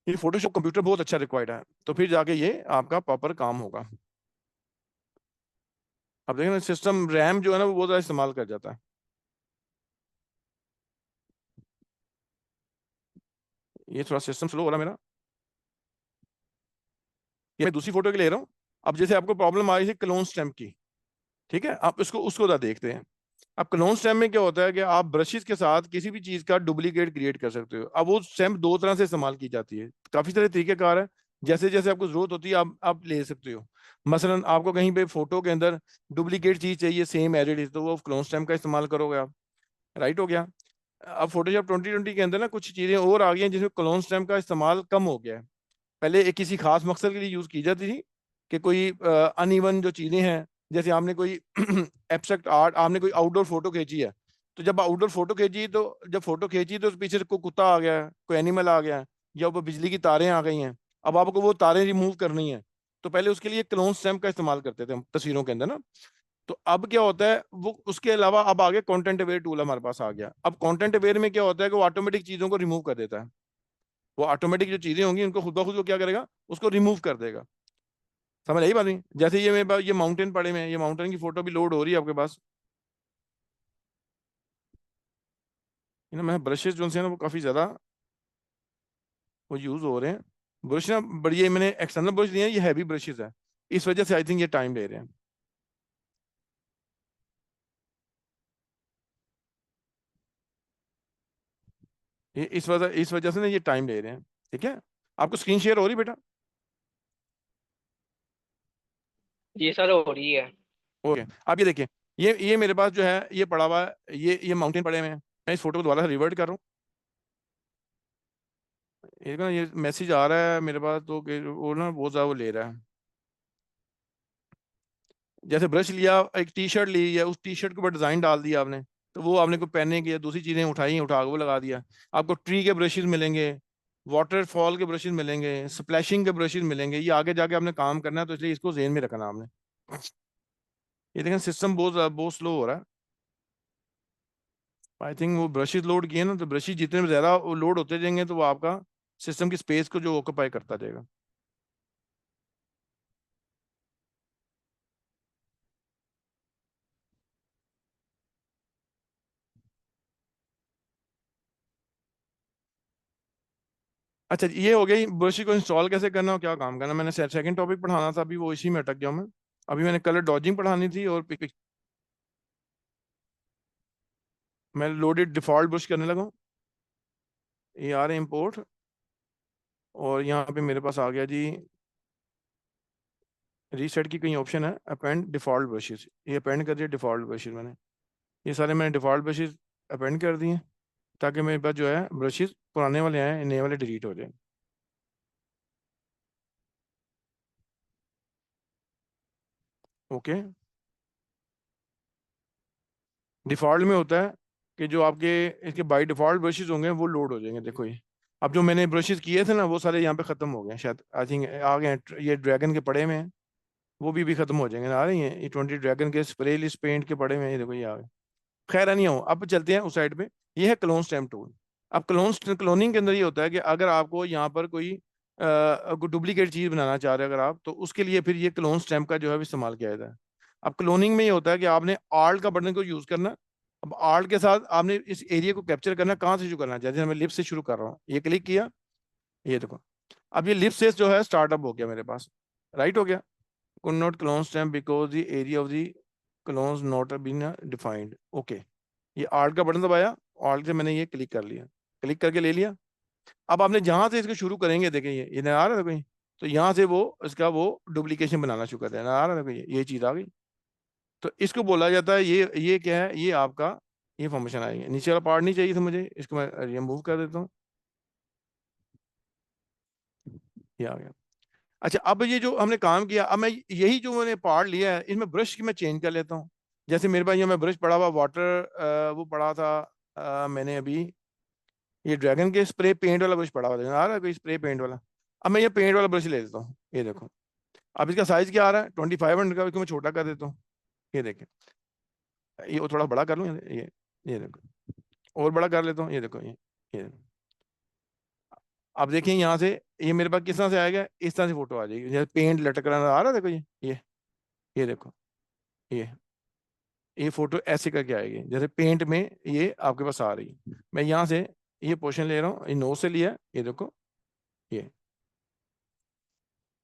ये फोटोशॉप कंप्यूटर बहुत अच्छा रिक्वायर्ड है, तो फिर जाके ये आपका प्रॉपर काम होगा। अब देखिए ना, सिस्टम रैम जो है ना वो बहुत ज़्यादा इस्तेमाल कर जाता है। ये थोड़ा सिस्टम स्लो हो रहा है मेरा, ये मैं दूसरी फोटो के ले रहा हूँ। अब जैसे आपको प्रॉब्लम आ रही थी क्लोन स्टैम्प की, ठीक है, आप इसको उसको जरा देखते हैं। अब क्लोन स्टैम्प में क्या होता है कि आप ब्रशेस के साथ किसी भी चीज का डुप्लीकेट क्रिएट कर सकते हो। अब वो स्टैम्प दो तरह से इस्तेमाल की जाती है, काफी सारे तरीकेकार है, जैसे जैसे आपको जरूरत होती है आप ले सकते हो। मसलन आपको कहीं पे फोटो के अंदर डुप्लीकेट चीज चाहिए सेम एज इट इज, तो वो क्लोन स्टैम्प का इस्तेमाल करोगे आप। राइट हो गया। अब फोटोशॉप 2020 के अंदर ना कुछ चीजें और आ गई हैं जिसमें क्लोन स्टैम्प का इस्तेमाल कम हो गया है। पहले एक किसी खास मकसद के लिए यूज की जाती थी, कि कोई अनइवन जो चीजें हैं, जैसे आपने कोई एब्स्ट्रैक्ट आर्ट, आपने कोई आउटडोर फोटो खींची है, तो जब आउटडोर फोटो खींची तो जब फोटो खींची तो उस पीछे से कोई कुत्ता आ गया है, कोई एनिमल आ गया है, या वो बिजली की तारें आ गई हैं, अब आपको वो तारें रिमूव करनी है। तो पहले उसके लिए क्लोन स्टैम्प का इस्तेमाल करते थे हम तस्वीरों के अंदर ना। तो अब क्या होता है, वो उसके अलावा अब आगे कंटेंट अवेयर टूल हमारे पास आ गया। अब कंटेंट अवेयर में क्या होता है कि वो ऑटोमेटिक चीजों को रिमूव कर देता है। वो ऑटोमेटिक जो चीजें होंगी उनको खुद ब खुद वो क्या करेगा, उसको रिमूव कर देगा। समझ आई बात नहीं? जैसे ये मेरे पास ये माउंटेन पड़े में, ये माउंटेन की फोटो भी लोड हो रही है आपके पास। ना मैं ब्रशेस जो है ना वो काफी ज्यादा वो यूज हो रहे हैं। ब्रश ना बढ़िया, मैंने एक्सटर्नल ब्रश दिए हैं, ये हैवी ब्रशेस है, इस वजह से आई थिंक ये टाइम ले रहे हैं। ये इस वजह से ना ये टाइम ले रहे हैं। ठीक है, आपको स्क्रीन शेयर हो रही बेटा? जी सर हो रही है। ओके, आप ये देखिए, ये मेरे पास जो है ये पड़ा हुआ है, ये माउंटेन पड़े हुए हैं। मैं इस फोटो को दोबारा रिवर्ट कर रहा हूँ। ये ना, ये मैसेज आ रहा है मेरे पास तो कि वो ना बहुत ज़्यादा वो ले रहा है। जैसे ब्रश लिया, एक टी शर्ट ली है, उस टी शर्ट के ऊपर डिजाइन डाल दिया आपने, तो वो आपने को पहनने की दूसरी चीजें उठाई, उठा के वो लगा दिया। आपको ट्री के ब्रशेस मिलेंगे, वाटरफॉल के ब्रशेस मिलेंगे, स्प्लैशिंग के ब्रशेस मिलेंगे। ये आगे जाके आपने काम करना है, तो इसलिए इसको जेहन में रखना आपने। ये देखें, सिस्टम बहुत बहुत स्लो हो रहा है। आई थिंक वो ब्रशेस लोड किए ना, तो ब्रशेस जितने ज्यादा लोड होते जाएंगे तो वो आपका सिस्टम की स्पेस को जो ऑक्यूपाई करता जाएगा। अच्छा, ये हो गई ब्रश को इंस्टॉल कैसे करना और क्या काम करना। मैंने सेकंड टॉपिक पढ़ाना था, अभी वो इसी में अटक गया हूं मैं। अभी मैंने कलर डॉजिंग पढ़ानी थी, और मैं लोडेड डिफॉल्ट ब्रश करने लगा हूं। ये आ रहे इंपोर्ट, और यहाँ पे मेरे पास आ गया जी रीसेट की कहीं ऑप्शन है, अपेंड डिफॉल्ट ब्रशेस। ये अपेंड कर दिया डिफॉल्ट ब्रशेस मैंने। ये सारे मैंने डिफॉल्ट ब्रशेस अपेंड कर दिए, ताकि मेरे पास जो है ब्रशेस पुराने वाले आए, नए वाले डिलीट हो जाए। ओके, डिफ़ॉल्ट में होता है कि जो आपके इसके बाय डिफ़ॉल्ट ब्रशेस होंगे वो लोड हो जाएंगे। देखो ये, अब जो मैंने ब्रशेस किए थे ना वो सारे यहाँ पे ख़त्म हो गए हैं शायद, आई थिंक आ गए हैं। ये ड्रैगन के पड़े में हैं, वो भी ख़त्म हो जाएंगे। आ रही हैं ये 20 ड्रैगन के स्प्रे लिस्ट पेंट के पड़े में हैं, ये देखो ये आ गए। खैर नहीं हो, अब चलते हैं उस साइड पे। ये है क्लोन स्टैम्प टूल। अब क्लोनिंग के अंदर ये होता है कि अगर आपको यहाँ पर कोई डुप्लीकेट चीज़ बनाना चाह रहे हैं अगर आप, तो उसके लिए फिर ये क्लोन स्टैम्प का जो है इस्तेमाल किया जाता है। अब क्लोनिंग में ये होता है कि आपने आल्ट का बटन को यूज़ करना। अब आल्ट के साथ आपने इस एरिया को कैप्चर करना। कहाँ से शुरू करना है? जैसे मैं लिप से शुरू कर रहा हूँ, ये क्लिक किया, ये देखो अब ये लिप से जो है स्टार्टअप हो गया मेरे पास, राइट हो गया। Could not clone stamp because the area of the clone's not been defined. Okay, ये आल्ट का बटन दबाया, आल्ट से मैंने ये क्लिक कर लिया, क्लिक करके ले लिया। अब आपने जहां से इसको शुरू करेंगे, देखें ये नजर आ रहा है कहीं, तो यहाँ से वो इसका वो डुप्लीकेशन बनाना शुरू करते हैं। नजर आ रहा है कहीं, ये चीज आ गई। तो इसको बोला जाता है, ये क्या है, ये आपका ये फंक्शन आएगी। नीचे वाला पार्ट नहीं चाहिए था मुझे, इसको मैं रिमूव कर देता हूँ। ये आ गया। अच्छा, अब ये जो हमने काम किया, अब मैं यही जो मैंने पार्ट लिया है इसमें ब्रश की मैं चेंज कर लेता हूँ। जैसे मेरे पास यहाँ में ब्रश पड़ा हुआ वाटर, वो पड़ा था, मैंने अभी ये ड्रैगन के स्प्रे पेंट वाला ब्रश पड़ा हुआ था, आ रहा है कोई स्प्रे पेंट वाला। अब मैं ये पेंट वाला ब्रश ले लेता हूँ, ये देखो। अब इसका साइज क्या आ रहा है, 2500 का, इसको मैं छोटा कर देता हूँ। ये देखें, ये थोड़ा बड़ा कर लूँ, ये देखो, और बड़ा कर लेता हूँ, ये देखो ये देखो। अब देखें यहाँ से, ये मेरे पास किस तरह से आएगा, इस तरह से फोटो आ जाएगी, जैसे पेंट लटक रहा आ रहा है, देखो ये देखो, ये ये फोटो ऐसे करके आएगी, जैसे पेंट में ये आपके पास आ रही है। मैं यहाँ से ये पोर्शन ले रहा हूँ, ये नोज से लिया, ये देखो, ये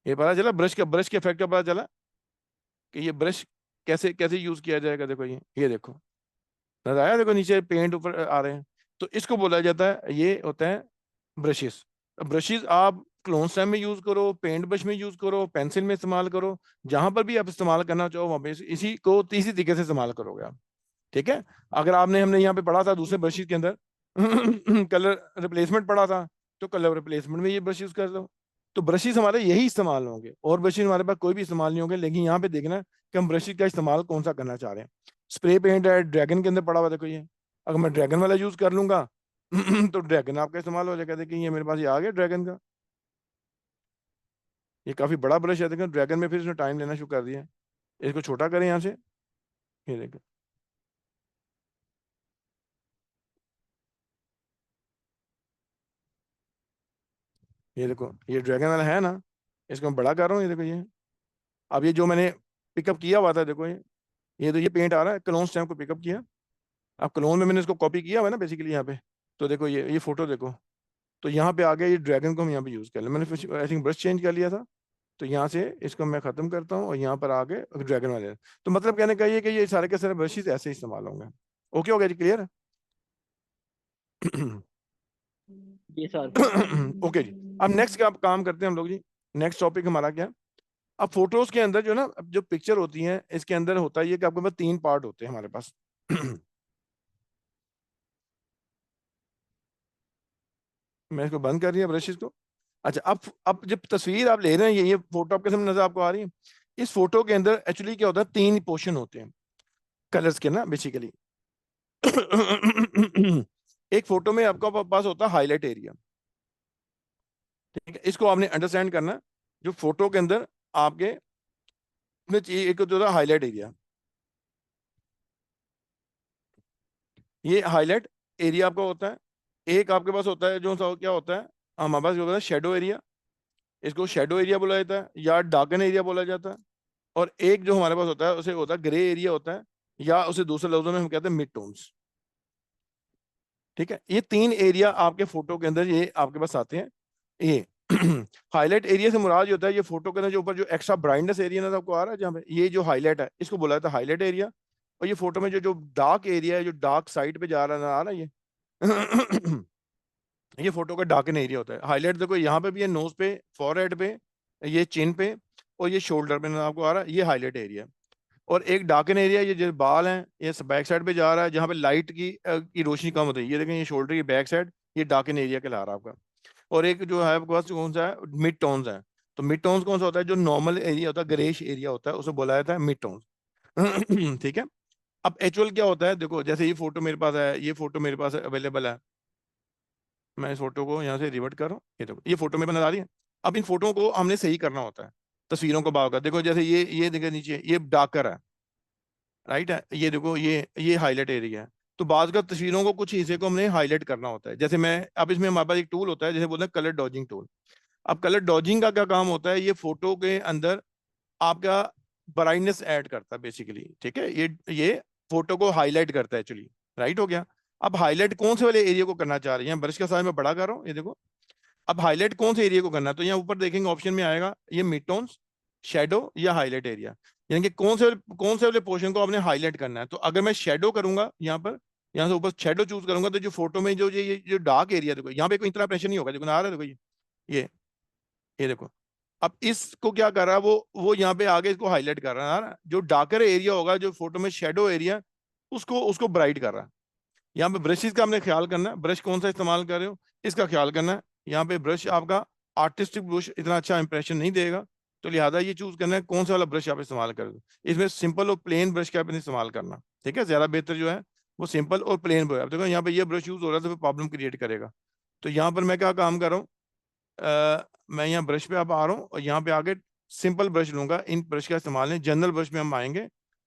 ये पता चला ब्रश के इफेक्ट का पता चला कि ये ब्रश कैसे कैसे यूज किया जाएगा। देखो ये देखो, नजर आया, देखो नीचे पेंट ऊपर आ रहे हैं। तो इसको बोला जाता है, ये होता है ब्रशेस। ब्रशेस आप क्लोन स्टैम्प में यूज करो, पेंट ब्रश में यूज करो, पेंसिल में इस्तेमाल करो, जहां पर भी आप इस्तेमाल करना चाहो वहां पे इसी को तीसरी तरीके से इस्तेमाल करोगे आप। ठीक है, अगर आपने हमने यहाँ पे पढ़ा था दूसरे ब्रशेस के अंदर कलर रिप्लेसमेंट पढ़ा था, तो कलर रिप्लेसमेंट में ये ब्रश यूज कर लो। तो ब्रशेस हमारे यही इस्तेमाल होंगे, और ब्रशेस हमारे पास कोई भी इस्तेमाल नहीं होंगे। लेकिन यहाँ पे देखना कि हम ब्रशेस का इस्तेमाल कौन सा करना चाह रहे हैं। स्प्रे पेंट है ड्रैगन के अंदर पड़ा हुआ, देखो ये, अगर मैं ड्रैगन वाला यूज कर लूंगा तो ड्रैगन आपका इस्तेमाल हो जाएगा। देखिए ये मेरे पास ये आ गया ड्रैगन का, ये काफी बड़ा ब्रश है। देखो ड्रैगन में फिर इसने टाइम लेना शुरू कर दिया है। इसको छोटा करें यहाँ से, ये देखो, ये देखो, ये ड्रैगन वाला है ना, इसको मैं बड़ा कर रहा हूँ, ये देखो ये। अब ये जो मैंने पिकअप किया हुआ था, देखो ये तो ये पेंट आ रहा है, क्लोन स्टैम्प को पिकअप किया। अब क्लोन में मैंने इसको कॉपी किया हुआ है ना बेसिकली यहाँ पे। तो देखो ये फोटो देखो, तो यहाँ पे आ गया ये ड्रैगन को हम यहाँ पे यूज कर लिया। मैंने फिर आई थिंक ब्रश चेंज कर लिया था, तो यहाँ से इसको मैं खत्म करता हूँ और यहाँ पर आके ड्रैगन वाले। तो मतलब कहने का ये कि ये सारे के सारे ब्रशेस ऐसे ही इस्तेमाल होंगे। ओके हो गया जी, क्लियर है? जी सर। ओके जी, अब नेक्स्ट क्या काम करते हैं हम लोग जी। नेक्स्ट टॉपिक हमारा क्या है? अब फोटोज के अंदर जो ना, अब जो पिक्चर होती है इसके अंदर होता है ये कि आपके पास 3 पार्ट होते हैं हमारे पास। मैं इसको बंद कर रही हूँ ब्रशेस को। अच्छा, अब जब तस्वीर आप ले रहे हैं, ये फोटो आपके सामने नजर आपको आ रही है। इस फोटो के अंदर एक्चुअली क्या होता है, 3 पोर्शन होते हैं कलर्स के ना बेसिकली। एक फोटो में आपका पास होता है हाईलाइट एरिया, ठीक है, इसको आपने अंडरस्टैंड करना है। जो फोटो के अंदर आपके में चाहिए, एक होता है हाईलाइट एरिया। ये हाईलाइट एरिया आपका होता है। एक आपके पास होता है जो क्या होता है, हमारे पास होता है शेडो एरिया। इसको शेडो एरिया बोला जाता है या डार्कन एरिया बोला जाता है। और एक जो हमारे पास होता है उसे होता है ग्रे एरिया होता है, या उसे दूसरे लफ्जों में हम कहते हैं मिड टोन्स। ठीक है, ये 3 एरिया आपके फोटो के अंदर ये आपके पास आते हैं। ये हाईलाइट एरिया से मुराद ये होता है, ये फोटो के अंदर जो ऊपर जो एक्स्ट्रा ब्राइटनेस एरिया ना आपको आ रहा है जहाँ पे, ये जो हाईलाइट है इसको बोला जाता है हाईलाइट एरिया। और ये फोटो में जो जो डार्क एरिया है, जो डार्क साइड पे जा रहा है, आ रहा है ये ये फोटो का डार्कन एरिया होता है। हाईलाइट देखो यहाँ पे भी है, नोज पे, फॉरहेड पे, ये चिन पे, और ये शोल्डर पे आपको आ रहा है, ये हाईलाइट एरिया। और एक डार्कन एरिया, ये जो बाल हैं ये बैक साइड पे जा रहा है, जहाँ पे लाइट की रोशनी कम होती है। ये देखें, ये शोल्डर की बैक साइड, ये डार्कन एरिया कहला रहा है आपका। और एक जो है आपके पास कौन सा है, मिड टोन्स है। तो मिड टोन्स कौन सा होता है, जो नॉर्मल एरिया होता है, ग्रेश एरिया होता है, उसे बोला जाता है मिड टोन्स। ठीक है। अब एक्चुअल क्या होता है, देखो जैसे ये फोटो मेरे पास है, ये फोटो मेरे पास अवेलेबल है। मैं इस फोटो को यहाँ से रिवर्ट कर रहा हूँ, ये देखो ये फोटो मेरे पास नजर आ रही है। अब इन फोटो को हमने सही करना होता है तस्वीरों को बाहर का। देखो जैसे ये देखो नीचे ये डार्कर है, राइट है, ये देखो ये हाईलाइट एरिया है। तो बाज का तस्वीरों को कुछ हिस्से को हमने हाईलाइट करना होता है। जैसे मैं अब इसमें हमारे पास एक टूल होता है जैसे बोलते हैं कलर डॉजिंग टूल। अब कलर डॉजिंग का क्या काम होता है, ये फोटो के अंदर आपका ब्राइटनेस ऐड करता है बेसिकली। ठीक है, ये फोटो को हाईलाइट करता है एक्चुअली। राइट हो गया। अब हाईलाइट कौन से वाले एरिया को करना चाह रही हैं, ब्रश का साइज मैं बड़ा कर रहा हूँ, ये देखो। अब हाईलाइट कौन से एरिया को करना है, तो यहाँ ऊपर देखेंगे ऑप्शन में आएगा ये मिड टोन्स, शेडो या हाईलाइट एरिया। यानी कि कौन से वाले पोर्शन को आपने हाईलाइट करना है। तो अगर मैं शेडो करूंगा यहाँ पर, यहाँ से ऊपर शेडो चूज करूंगा, तो जो फोटो में जो ये जो डार्क एरिया, देखो यहाँ पे कोई इतना प्रेशर नहीं होगा, देखो ना आ रहा है, देखो ये ये देखो। अब इसको क्या कर रहा है, वो यहाँ पे आगे इसको हाईलाइट कर रहा है ना। जो डार्कर एरिया होगा जो फोटो में शेडो एरिया, उसको उसको ब्राइट कर रहा है। यहाँ पे ब्रशेस का हमने ख्याल करना है, ब्रश कौन सा इस्तेमाल कर रहे हो इसका ख्याल करना है। यहाँ पे ब्रश आपका आर्टिस्टिक ब्रश इतना अच्छा इंप्रेशन नहीं देगा, तो लिहाजा ये चूज करना है कौन सा वाला ब्रश आप इस्तेमाल कर रहे हो। इसमें सिंपल और प्लेन ब्रश का आपने इस्तेमाल करना, ठीक है, ज्यादा बेहतर जो है वो सिंपल और प्लेन ब्रश। अब देखो यहाँ पे ये ब्रश यूज हो रहा है तो प्रॉब्लम क्रिएट करेगा। तो यहाँ पर मैं क्या काम कर रहा हूँ, मैं यहाँ ब्रश पे आप आ रहा हूँ और यहाँ पे आगे सिंपल ब्रश लूंगा। इन ब्रश का इस्तेमाल नहीं, जनरल ब्रश में हम आएंगे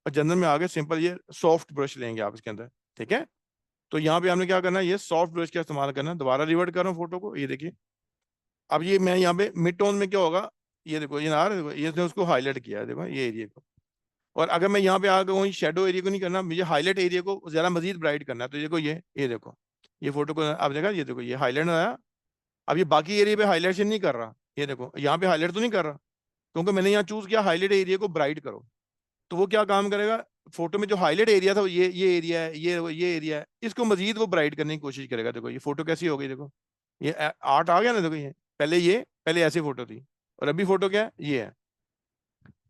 और जनरल में आगे सिंपल ये सॉफ्ट ब्रश लेंगे आप इसके अंदर। ठीक है, तो यहाँ पे हमने क्या करना है, ये सॉफ्ट ब्रश का इस्तेमाल करना है। दोबारा रिवर्ट कर रहा हूँ फोटो को, ये देखिए। अब ये मैं यहाँ पे मिड टोन में क्या होगा, ये देखो ये ना आ रहा है, देखो ये इसने उसको हाईलाइट किया है, देखो ये एरिया को। और अगर मैं यहाँ पे आ गया शेडो एरिया को नहीं करना, मुझे हाईलाइट एरिया को ज्यादा मजीद ब्राइट करना है, तो देखो ये देखो ये फोटो को आप देखा, ये देखो ये हाईलाइट आया। अब ये बाकी एरिया पे हाईलाइट नहीं कर रहा, ये देखो यहाँ पे हाईलाइट तो नहीं कर रहा, क्योंकि मैंने यहाँ चूज किया हाईलाइट एरिया को ब्राइट करो। तो वो क्या काम करेगा, फोटो में जो हाईलाइट एरिया था, ये एरिया है, ये एरिया है, इसको मजीद वो ब्राइट करने की कोशिश करेगा। देखो ये फोटो कैसी हो गई, देखो ये आर्ट आ गया ना। देखो ये पहले ऐसी फोटो थी और अभी फोटो क्या है, ये है।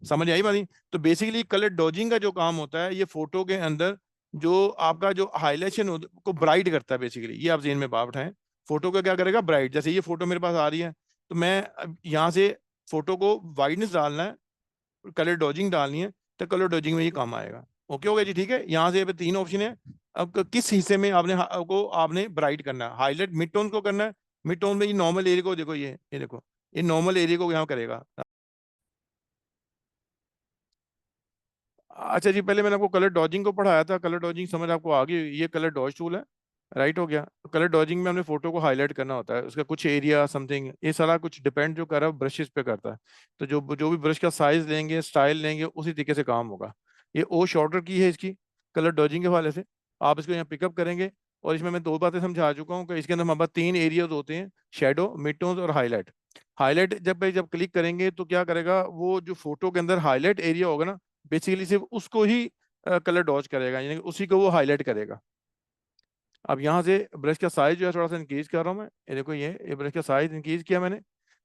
समझ आई बात नहीं? तो बेसिकली कलर डॉजिंग का जो काम होता है, ये फोटो के अंदर जो आपका जो हाईलाइटेशन को ब्राइट करता है बेसिकली। ये आप जेन में बात उठाएं, फोटो को क्या करेगा, ब्राइट। जैसे ये फोटो मेरे पास आ रही है, तो मैं अब यहाँ से फोटो को वाइडनेस डालना है, कलर डॉजिंग डालनी है, तो कलर डॉजिंग में ये काम आएगा। ओके हो गया जी, ठीक है। यहाँ से 3 ऑप्शन है। अब किस हिस्से में आपने ब्राइट करना है, हाईलाइट मिड टोन को करना है। मिड टोन में ये नॉर्मल एरिया को देखो, ये देखो ये नॉर्मल एरिया को यहाँ करेगा। अच्छा जी, पहले मैंने आपको कलर डॉजिंग को पढ़ाया था, कलर डॉजिंग समझ आपको आ गई। ये कलर डॉज टूल है, राइट हो गया। तो कलर डॉजिंग में हमने फोटो को हाईलाइट करना होता है, उसका कुछ एरिया समथिंग, ये सारा कुछ डिपेंड जो कर रहा है ब्रशेस पे करता है। तो जो जो भी ब्रश का साइज लेंगे, स्टाइल लेंगे, उसी तरीके से काम होगा। ये ओ शॉर्टर की है इसकी, कलर डॉजिंग के हवाले से। आप इसको यहाँ पिकअप करेंगे। और इसमें मैं 2 बातें समझा चुका हूँ कि इसके अंदर हमारे पास 3 एरियाज होते हैं, शेडो, मिड टोन्स और हाईलाइट। हाईलाइट जब क्लिक करेंगे तो क्या करेगा, वो जो फोटो के अंदर हाईलाइट एरिया होगा ना, बेसिकली सिर्फ उसको ही कलर डॉज करेगा, यानी कि उसी को वो हाईलाइट करेगा। अब यहाँ से ब्रश का साइज जो है थोड़ा सा इंक्रीज कर रहा हूँ मैं, ये देखो ये ब्रश का साइज इंक्रीज किया मैंने।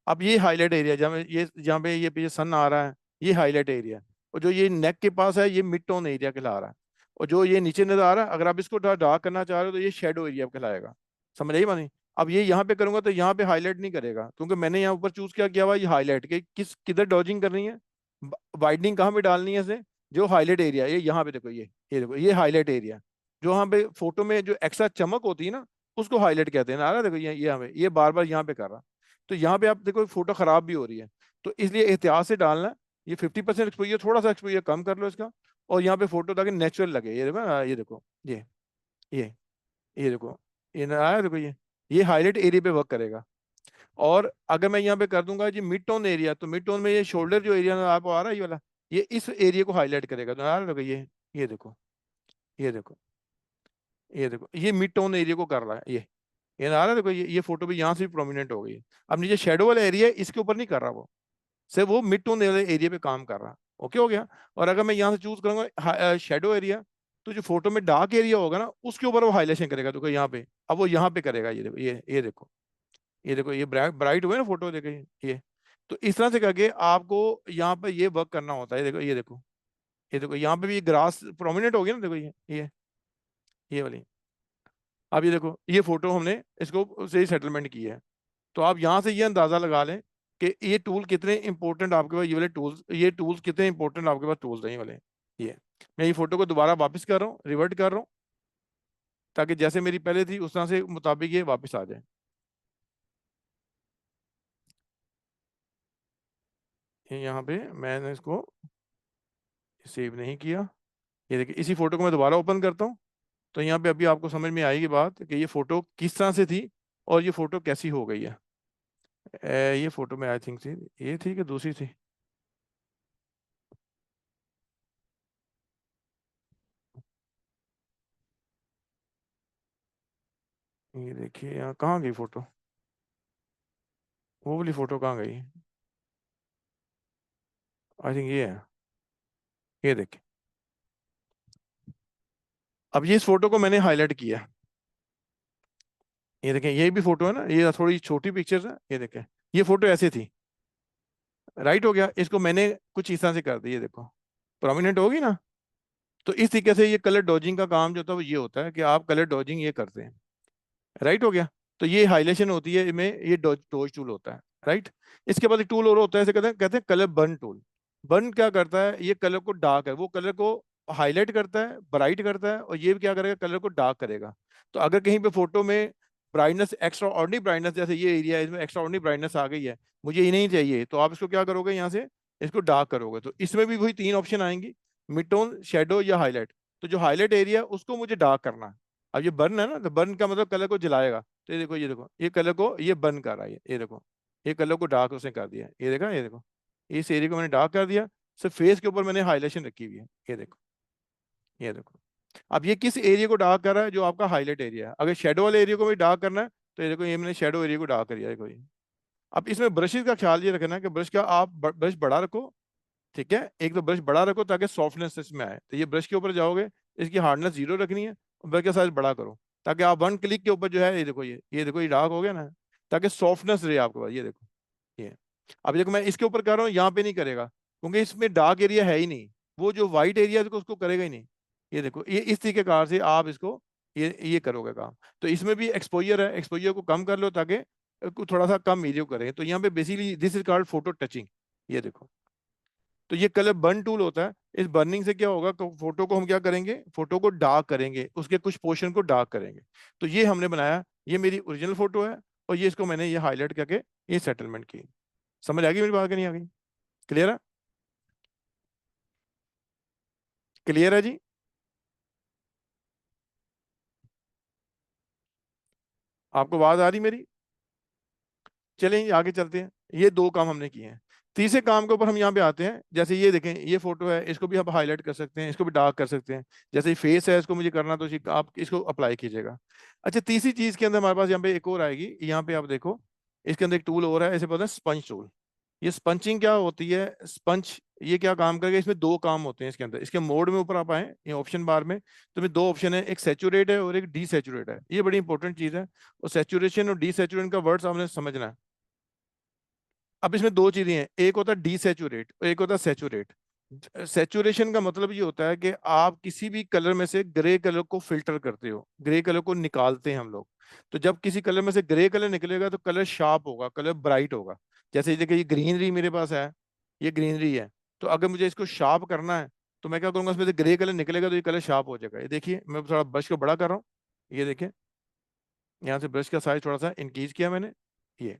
अब ये हाईलाइट एरिया जहाँ पे ये पीछे सन आ रहा है, ये हाईलाइट एरिया है। और जो ये नेक के पास है, ये मिड टोन एरिया कहला रहा है। और जो ये नीचे नजर आ रहा है, अगर आप इसको डार्क करना चाह रहे हो तो ये शेडो एरिया कहलाएगा। समझ आई बात? अब ये यहाँ पे करूंगा तो यहाँ पे हाईलाइट नहीं करेगा, क्योंकि मैंने यहाँ ऊपर चूज क्या किया हुआ, ये हाईलाइट के किधर डॉजिंग करनी है, वाइडनिंग कहाँ पे डालनी है इसे, जो हाईलाइट एरिया ये यहाँ पे देखो, ये देखो ये हाईलाइट एरिया, जो यहाँ पे फोटो में जो एक्स्ट्रा चमक होती है ना, उसको हाईलाइट कहते हैं ना। आ रहा है देखो ये यहाँ पे, ये बार बार यहाँ पे कर रहा। तो यहाँ पे आप देखो फोटो खराब भी हो रही है, तो इसलिए एहतियात से डालना है। ये 50% एक्सपोजर, थोड़ा सा एक्सपोजर कम कर लो इसका, और यहाँ पे फोटो ताकि नेचुरल लगे। ये देखो ये देखो ये ये देखो, ये ना आया देखो, ये हाईलाइट एरिया पे वर्क करेगा। और अगर मैं यहाँ पे कर दूंगा जी मिड टोन एरिया, तो मिड टोन में ये शोल्डर जो एरिया आपको आ रहा है ये वाला, ये इस एरिया को हाईलाइट करेगा। तो आ रहा है देखो ये देखो, ये देखो, ये देखो, ये मिड टोन एरिया को कर रहा है ये ना आ रहा है देखो, ये फोटो भी यहाँ से भी प्रोमिनेंट हो गई है। अब नीचे शेडो वाला एरिया है, इसके ऊपर नहीं कर रहा वो, सिर्फ वो मिड टोन एरिया पे काम कर रहा। ओके हो गया। और अगर मैं यहाँ से चूज करूंगा शेडो एरिया, तो जो फोटो में डार्क एरिया होगा ना, उसके ऊपर वो हाईलाइशन करेगा। देखो यहाँ पे, अब वो यहाँ पे करेगा। ये देखो ये देखो, ये देखो, ये ब्राइट हुए ना फोटो, देखो ये। तो इस तरह से करके आपको यहाँ पे ये वर्क करना होता है। देखो ये देखो, ये देखो, यहाँ पे भी ग्रास प्रोमिनेंट हो गया ना, देखो ये वाली। अब ये देखो, ये फोटो हमने इसको सही सेटलमेंट की है। तो आप यहाँ से ये अंदाजा लगा लें कि ये टूल कितने इंपॉर्टेंट आपके पास, ये टूल्स कितने इंपॉर्टेंट आपके पास टूल्स हैं ये वाले। ये मैं ये फोटो को दोबारा वापस कर रहा हूँ, रिवर्ट कर रहा हूँ, ताकि जैसे मेरी पहले थी उस तरह से मुताबिक ये वापस आ जाए। ये यहाँ पे मैंने इसको सेव नहीं किया। ये देखिए, इसी फोटो को मैं दोबारा ओपन करता हूँ। तो यहाँ पे अभी आपको समझ में आएगी बात कि ये फोटो किस तरह से थी और ये फोटो कैसी हो गई है। ये फोटो में आई थिंक थी, ये थी कि दूसरी थी। ये देखिए, यहाँ कहाँ गई फोटो, वो वाली फोटो कहाँ गई? आई थिंक ये है, ये देखिए। अब ये इस फोटो को मैंने हाईलाइट किया। ये देखें, ये भी फोटो है ना, ये थोड़ी छोटी पिक्चर्स है। ये देखें, ये फोटो ऐसे थी, राइट हो गया। इसको मैंने कुछ इस तरह से कर दिया, ये देखो प्रोमिनेंट होगी ना। तो इस तरीके से ये कलर डॉजिंग का काम जो होता है वो ये होता है कि आप कलर डॉजिंग ये करते हैं, राइट हो गया। तो ये हाइलाइशन होती है इनमें, ये डॉज टूल होता है, राइट। इसके बाद एक टूल और होता है, इसे कहते हैं कलर बर्न टूल। बर्न क्या करता है, ये कलर को डार्क है, वो कलर को हाईलाइट करता है, ब्राइट करता है, और ये भी क्या करेगा, कलर को डार्क करेगा। तो अगर कहीं पे फोटो में ब्राइटनेस, एक्स्ट्रा ऑर्डिनरी ब्राइटनेस, जैसे ये एरिया है इसमें एक्स्ट्रा ऑर्डिनरी ब्राइटनेस आ गई है, मुझे ये नहीं चाहिए, तो आप इसको क्या करोगे, यहाँ से इसको डार्क करोगे। तो इसमें भी वही तीन ऑप्शन आएंगी, मिड टोन, शेडो या हाईलाइट। तो जो हाईलाइट एरिया है उसको मुझे डार्क करना है। अब ये बर्न है ना, तो बर्न का मतलब कलर को जलाएगा। तो ये देखो, ये देखो, ये कलर को ये बर्न कर रहा है, ये देखो, ये कलर को डार्क उसने कर दिया। ये देखा, ये देखो, इस एरिया को मैंने डार्क कर दिया। सिर्फ फेस के ऊपर मैंने हाईलाइशन रखी हुई है। ये देखो, ये देखो। अब ये किस एरिया को डार्क कर रहा है, जो आपका हाईलाइट एरिया है। अगर शेडो वाले एरिया को भी डार्क करना है, तो ये देखो, ये मैंने शेडो एरिया को डार्क कर दिया, देखो ये। अब इसमें ब्रशेज का ख्याल ये रखना है कि ब्रश का आप ब्रश बड़ा रखो, ठीक है। एक तो ब्रश बड़ा रखो ताकि सॉफ्टनेस इसमें आए। तो ये ब्रश के ऊपर जाओगे, इसकी हार्डनेस 0 रखनी है, और ब्रश का साइज बड़ा करो, ताकि आप वन क्लिक के ऊपर जो है, ये देखो, ये देखो, ये डार्क हो गया ना, ताकि सॉफ्टनेस रहे आपके पास। ये देखो ये। अब देखो, मैं इसके ऊपर कर रहा हूँ, यहाँ पे नहीं करेगा, क्योंकि इसमें डार्क एरिया है ही नहीं। वो जो वाइट एरिया है उसको करेगा ही नहीं। ये देखो, ये इस तरीके कार से आप इसको ये करोगे काम। तो इसमें भी एक्सपोजर है, एक्सपोजर को कम कर लो ताकि थोड़ा सा कम एरिया करें। तो यहाँ पे basically this is called photo touching. ये देखो, तो ये कलर बर्न टूल होता है। इस बर्निंग से क्या होगा, फोटो को हम क्या करेंगे, फोटो को डार्क करेंगे, उसके कुछ पोर्शन को डार्क करेंगे। तो ये हमने बनाया, ये मेरी ओरिजिनल फोटो है, और ये इसको मैंने ये हाईलाइट करके ये सेटलमेंट की। समझ आ गई मेरी बात कि नहीं आ गई? क्लियर है? क्लियर है जी? आपको आवाज आ रही मेरी? चलें आगे चलते हैं। ये दो काम हमने किए हैं। तीसरे काम के ऊपर हम यहाँ पे आते हैं। जैसे ये देखें, ये फोटो है, इसको भी आप हाईलाइट कर सकते हैं, इसको भी डार्क कर सकते हैं। जैसे फेस है, इसको मुझे करना, तो आप इसको अप्लाई कीजिएगा। अच्छा, तीसरी चीज के अंदर हमारे पास यहाँ पे एक और आएगी। यहाँ पे आप देखो, इसके अंदर एक टूल और है, इसे बोलते हैं स्पंज टूल। ये स्पंचिंग क्या होती है, स्पंज ये क्या काम करेगा, इसमें दो काम होते हैं इसके अंदर। इसके मोड में ऊपर आप आए ये ऑप्शन बार में, तो इसमें दो ऑप्शन है, एक सैचुरेट है और एक डीसैचुरेट है। ये बड़ी इंपॉर्टेंट चीज है, और सैचुरेशन और डीसैचुरेशन का वर्ड्स आपने समझना है। अब इसमें दो चीजें हैं, एक होता है डीसैचुरेट और एक होता है सैचुरेट। सैचुरेशन का मतलब ये होता है कि आप किसी भी कलर में से ग्रे कलर को फिल्टर करते हो, ग्रे कलर को निकालते हैं हम लोग। तो जब किसी कलर में से ग्रे कलर निकलेगा तो कलर शार्प होगा, कलर ब्राइट होगा। जैसे ये देखिए, ये ग्रीनरी मेरे पास है, ये ग्रीनरी है। तो अगर मुझे इसको शार्प करना है तो मैं क्या करूंगा, इसमें से ग्रे कलर निकलेगा तो ये कलर शार्प हो जाएगा। ये देखिए, मैं थोड़ा ब्रश को बड़ा कर रहा हूँ, ये देखिए, यहाँ से ब्रश का साइज थोड़ा सा इंक्रीज किया मैंने। ये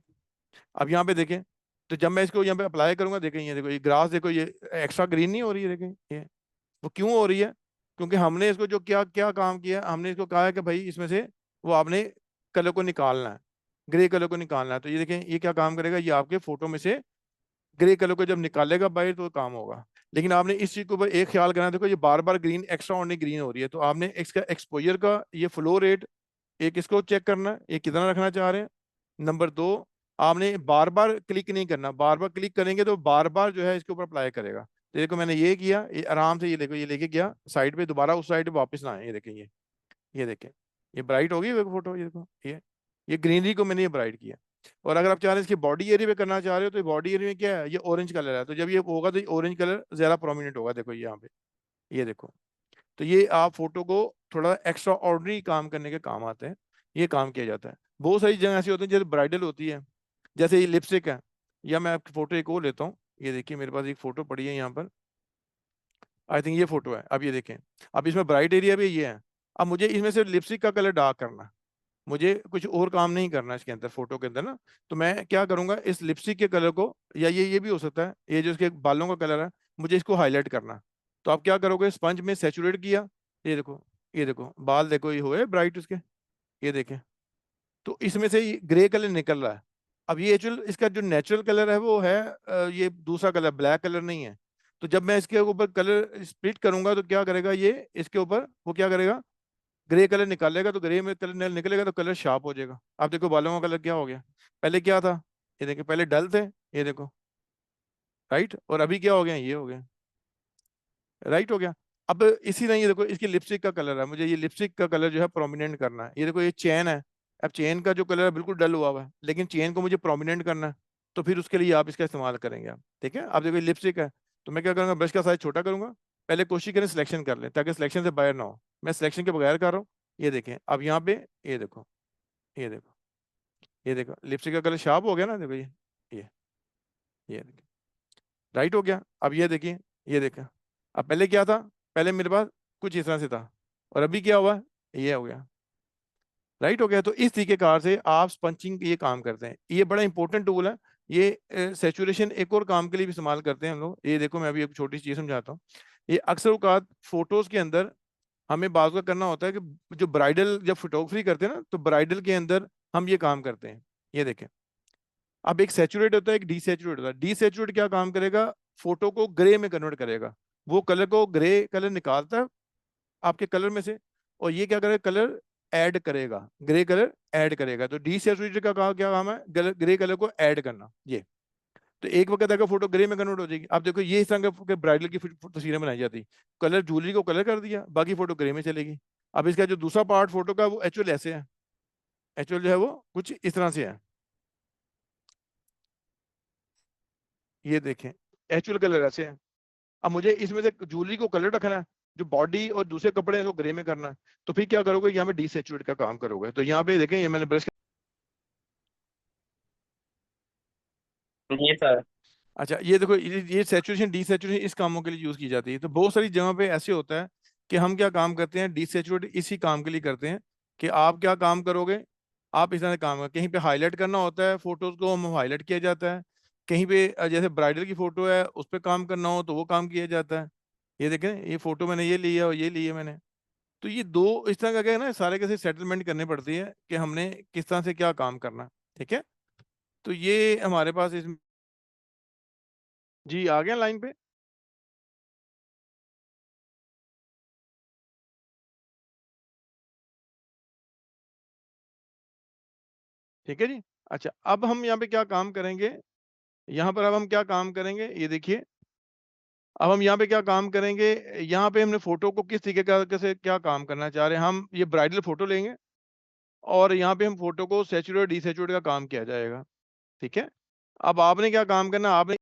अब यहाँ पे देखें, तो जब मैं इसको यहाँ पे अप्लाई करूंगा, देखें ये देखो, ये ग्रास देखो, ये एक्स्ट्रा ग्रीन नहीं हो रही है, देखें ये। वो क्यों हो रही है? क्योंकि हमने इसको जो क्या क्या काम किया, हमने इसको कहा है कि भाई इसमें से वो आपने कलर को निकालना है, ग्रे कलर को निकालना है। तो ये देखें, ये क्या काम करेगा, ये आपके फोटो में से ग्रे कलर को जब निकालेगा बाहर तो काम होगा। लेकिन आपने इस चीज के ऊपर एक ख्याल करना है, देखो ये बार बार ग्रीन, एक्स्ट्रा ऑर्डिनरी ग्रीन हो रही है, तो आपने इसका एक्सपोजर का ये फ्लो रेट एक इसको चेक करना है, ये कितना रखना चाह रहे हैं। नंबर दो, आपने बार बार क्लिक नहीं करना, बार बार क्लिक करेंगे तो बार बार जो है इसके ऊपर अप्लाई करेगा। तो देखो मैंने ये किया, ये आराम से, ये देखो ये लेके गया साइड पे, दोबारा उस साइड पे वापस ना आए। ये देखें, ये देखें, ये ब्राइट होगी फोटो, ये देखो, ये ग्रीनरी को मैंने ये ब्राइट किया। और अगर आप चाह रहे हैं इसकी बॉडी एरिया पे करना चाह रहे हो, तो बॉडी एरिया में क्या है, ये ऑरेंज कलर है, तो जब ये होगा तो ऑरेंज कलर ज्यादा प्रोमिनेंट होगा। देखो यहाँ पे, ये देखो। तो ये आप फोटो को थोड़ा एक्स्ट्रा ऑर्डिनरी काम करने के काम आते हैं, ये काम किया जाता है। बहुत सारी जगह ऐसी होती है जैसे ब्राइडल होती है, जैसे ये लिपस्टिक है। या मैं आपकी फोटो एक और लेता हूँ, ये देखिए मेरे पास एक फोटो पड़ी है यहाँ पर, आई थिंक ये फोटो है। अब ये देखें, अब इसमें ब्राइट एरिया भी ये है। अब मुझे इसमें से लिपस्टिक का कलर डार्क करना है, मुझे कुछ और काम नहीं करना इसके अंदर, फोटो के अंदर ना। तो मैं क्या करूंगा, इस लिपस्टिक के कलर को, या ये भी हो सकता है, ये जो इसके बालों का कलर है, मुझे इसको हाईलाइट करना है। तो आप क्या करोगे, स्पंज में सेचुरेट किया, ये देखो, ये देखो बाल देखो, ये हुए ब्राइट उसके, ये देखें। तो इसमें से ग्रे कलर निकल रहा है। अब ये एक्चुअल इसका जो नेचुरल कलर है वो है ये दूसरा कलर, ब्लैक कलर नहीं है। तो जब मैं इसके ऊपर कलर स्प्लिट करूंगा तो क्या करेगा, ये इसके ऊपर वो क्या करेगा, ग्रे कलर निकालेगा, तो ग्रे में कलर निकलेगा तो कलर शार्प हो जाएगा। आप देखो बालों का कलर क्या हो गया, पहले क्या था, ये देखो पहले डल थे, ये देखो, राइट, और अभी क्या हो गया, ये हो गया, राइट हो गया। अब इसी तरह ये देखो, इसकी लिपस्टिक का कलर है, मुझे ये लिपस्टिक का कलर जो है प्रोमिनेंट करना है। ये देखो, ये चेन है, अब चेन का जो कलर है बिल्कुल डल हुआ हुआ है, लेकिन चेन को मुझे प्रोमिनेंट करना है। तो फिर उसके लिए आप इसका इस्तेमाल करेंगे आप, ठीक है। अब देखो ये लिपस्टिक है, तो मैं क्या करूंगा, ब्रश का साइज छोटा करूंगा। पहले कोशिश करें सिलेक्शन कर लें ताकि सिलेक्शन से बाहर ना हो, मैं सिलेक्शन के बगैर कर रहा हूँ। ये देखें, अब यहाँ पे, ये देखो, ये देखो, ये देखो लिपस्टिक का कलर शार्प हो गया ना, देखो ये ये देखिए, राइट हो गया। अब ये देखिए, ये देखा, अब पहले क्या था, पहले मेरे पास कुछ इस तरह से था, और अभी क्या हुआ, ये हो गया, राइट हो गया। तो इस तरीके कार से आप स्पंचिंग ये काम करते हैं, ये बड़ा इंपॉर्टेंट टूल है। ये सेचुरेशन एक और काम के लिए भी इस्तेमाल करते हैं हम लोग। ये देखो मैं अभी एक छोटी सी चीज समझाता हूँ। ये अक्सर औकात फोटोज के अंदर हमें बात का करना होता है कि जो ब्राइडल जब फोटोग्राफी करते हैं ना, तो ब्राइडल के अंदर हम ये काम करते हैं। ये देखें, अब एक सैचुरेट होता है, एक डीसैचुरेट होता है। डीसैचुरेट क्या काम करेगा, फोटो को ग्रे में कन्वर्ट करेगा, वो कलर को ग्रे कलर निकालता है आपके कलर में से, और ये क्या करेगा, कलर ऐड करेगा, ग्रे कलर ऐड करेगा। तो डीसैचुरेट का क्या काम है, ग्रे कलर को ऐड करना। ये तो एक वक्त अगर फोटो ग्रे में कन्वर्ट हो जाएगी। आप देखो ये इस तरह के ब्राइडल की तस्वीरें बनाई जाती, कलर ज्वेलरी को कलर कर दिया, बाकी फोटो ग्रे में चलेगी। अब इसका जो दूसरा पार्ट फोटो का वो एक्चुअल ऐसे है, एक्चुअल जो है वो कुछ इस तरह से है, ये देखें, एक्चुअल कलर ऐसे है। अब मुझे इसमें से ज्वेलरी को कलर रखना है, जो बॉडी और दूसरे कपड़े हैं वो ग्रे में करना है। तो फिर क्या करोगे, यहाँ पे डीसैचुरेट का काम करोगे। तो यहाँ पे देखें, ये मैंने ब्रश, जी सर। अच्छा ये देखो, ये सैचुरेशन डीसैचुरेशन इस कामों के लिए यूज की जाती है। तो बहुत सारी जगह पे ऐसे होता है कि हम क्या काम करते हैं, डीसैचुरेट इसी काम के लिए करते हैं। कि आप क्या काम करोगे, आप इस तरह से काम कर, कहीं पे हाईलाइट करना होता है फोटोज को, हम हाईलाइट किया जाता है। कहीं पे जैसे ब्राइडल की फोटो है उस पर काम करना हो तो वो काम किया जाता है। ये देखें, ये फोटो मैंने ये लिया और ये लिया मैंने। तो ये दो इस तरह का क्या है ना, सारे कैसे सेटलमेंट करनी पड़ती है कि हमने किस तरह से क्या काम करना, ठीक है। तो ये हमारे पास इस, जी आ गया लाइन पे, ठीक है जी। अच्छा अब हम यहाँ पे क्या काम करेंगे, यहाँ पर अब हम क्या काम करेंगे, ये देखिए, अब हम यहाँ पे क्या काम करेंगे, यहाँ पे हमने फ़ोटो को किस तरीके से क्या काम करना चाह रहे हैं, हम ये ब्राइडल फ़ोटो लेंगे और यहाँ पे हम फ़ोटो को सैचुरेट, डीसैचुरेट का काम किया जाएगा, ठीक है? अब आपने क्या काम करना है, आपने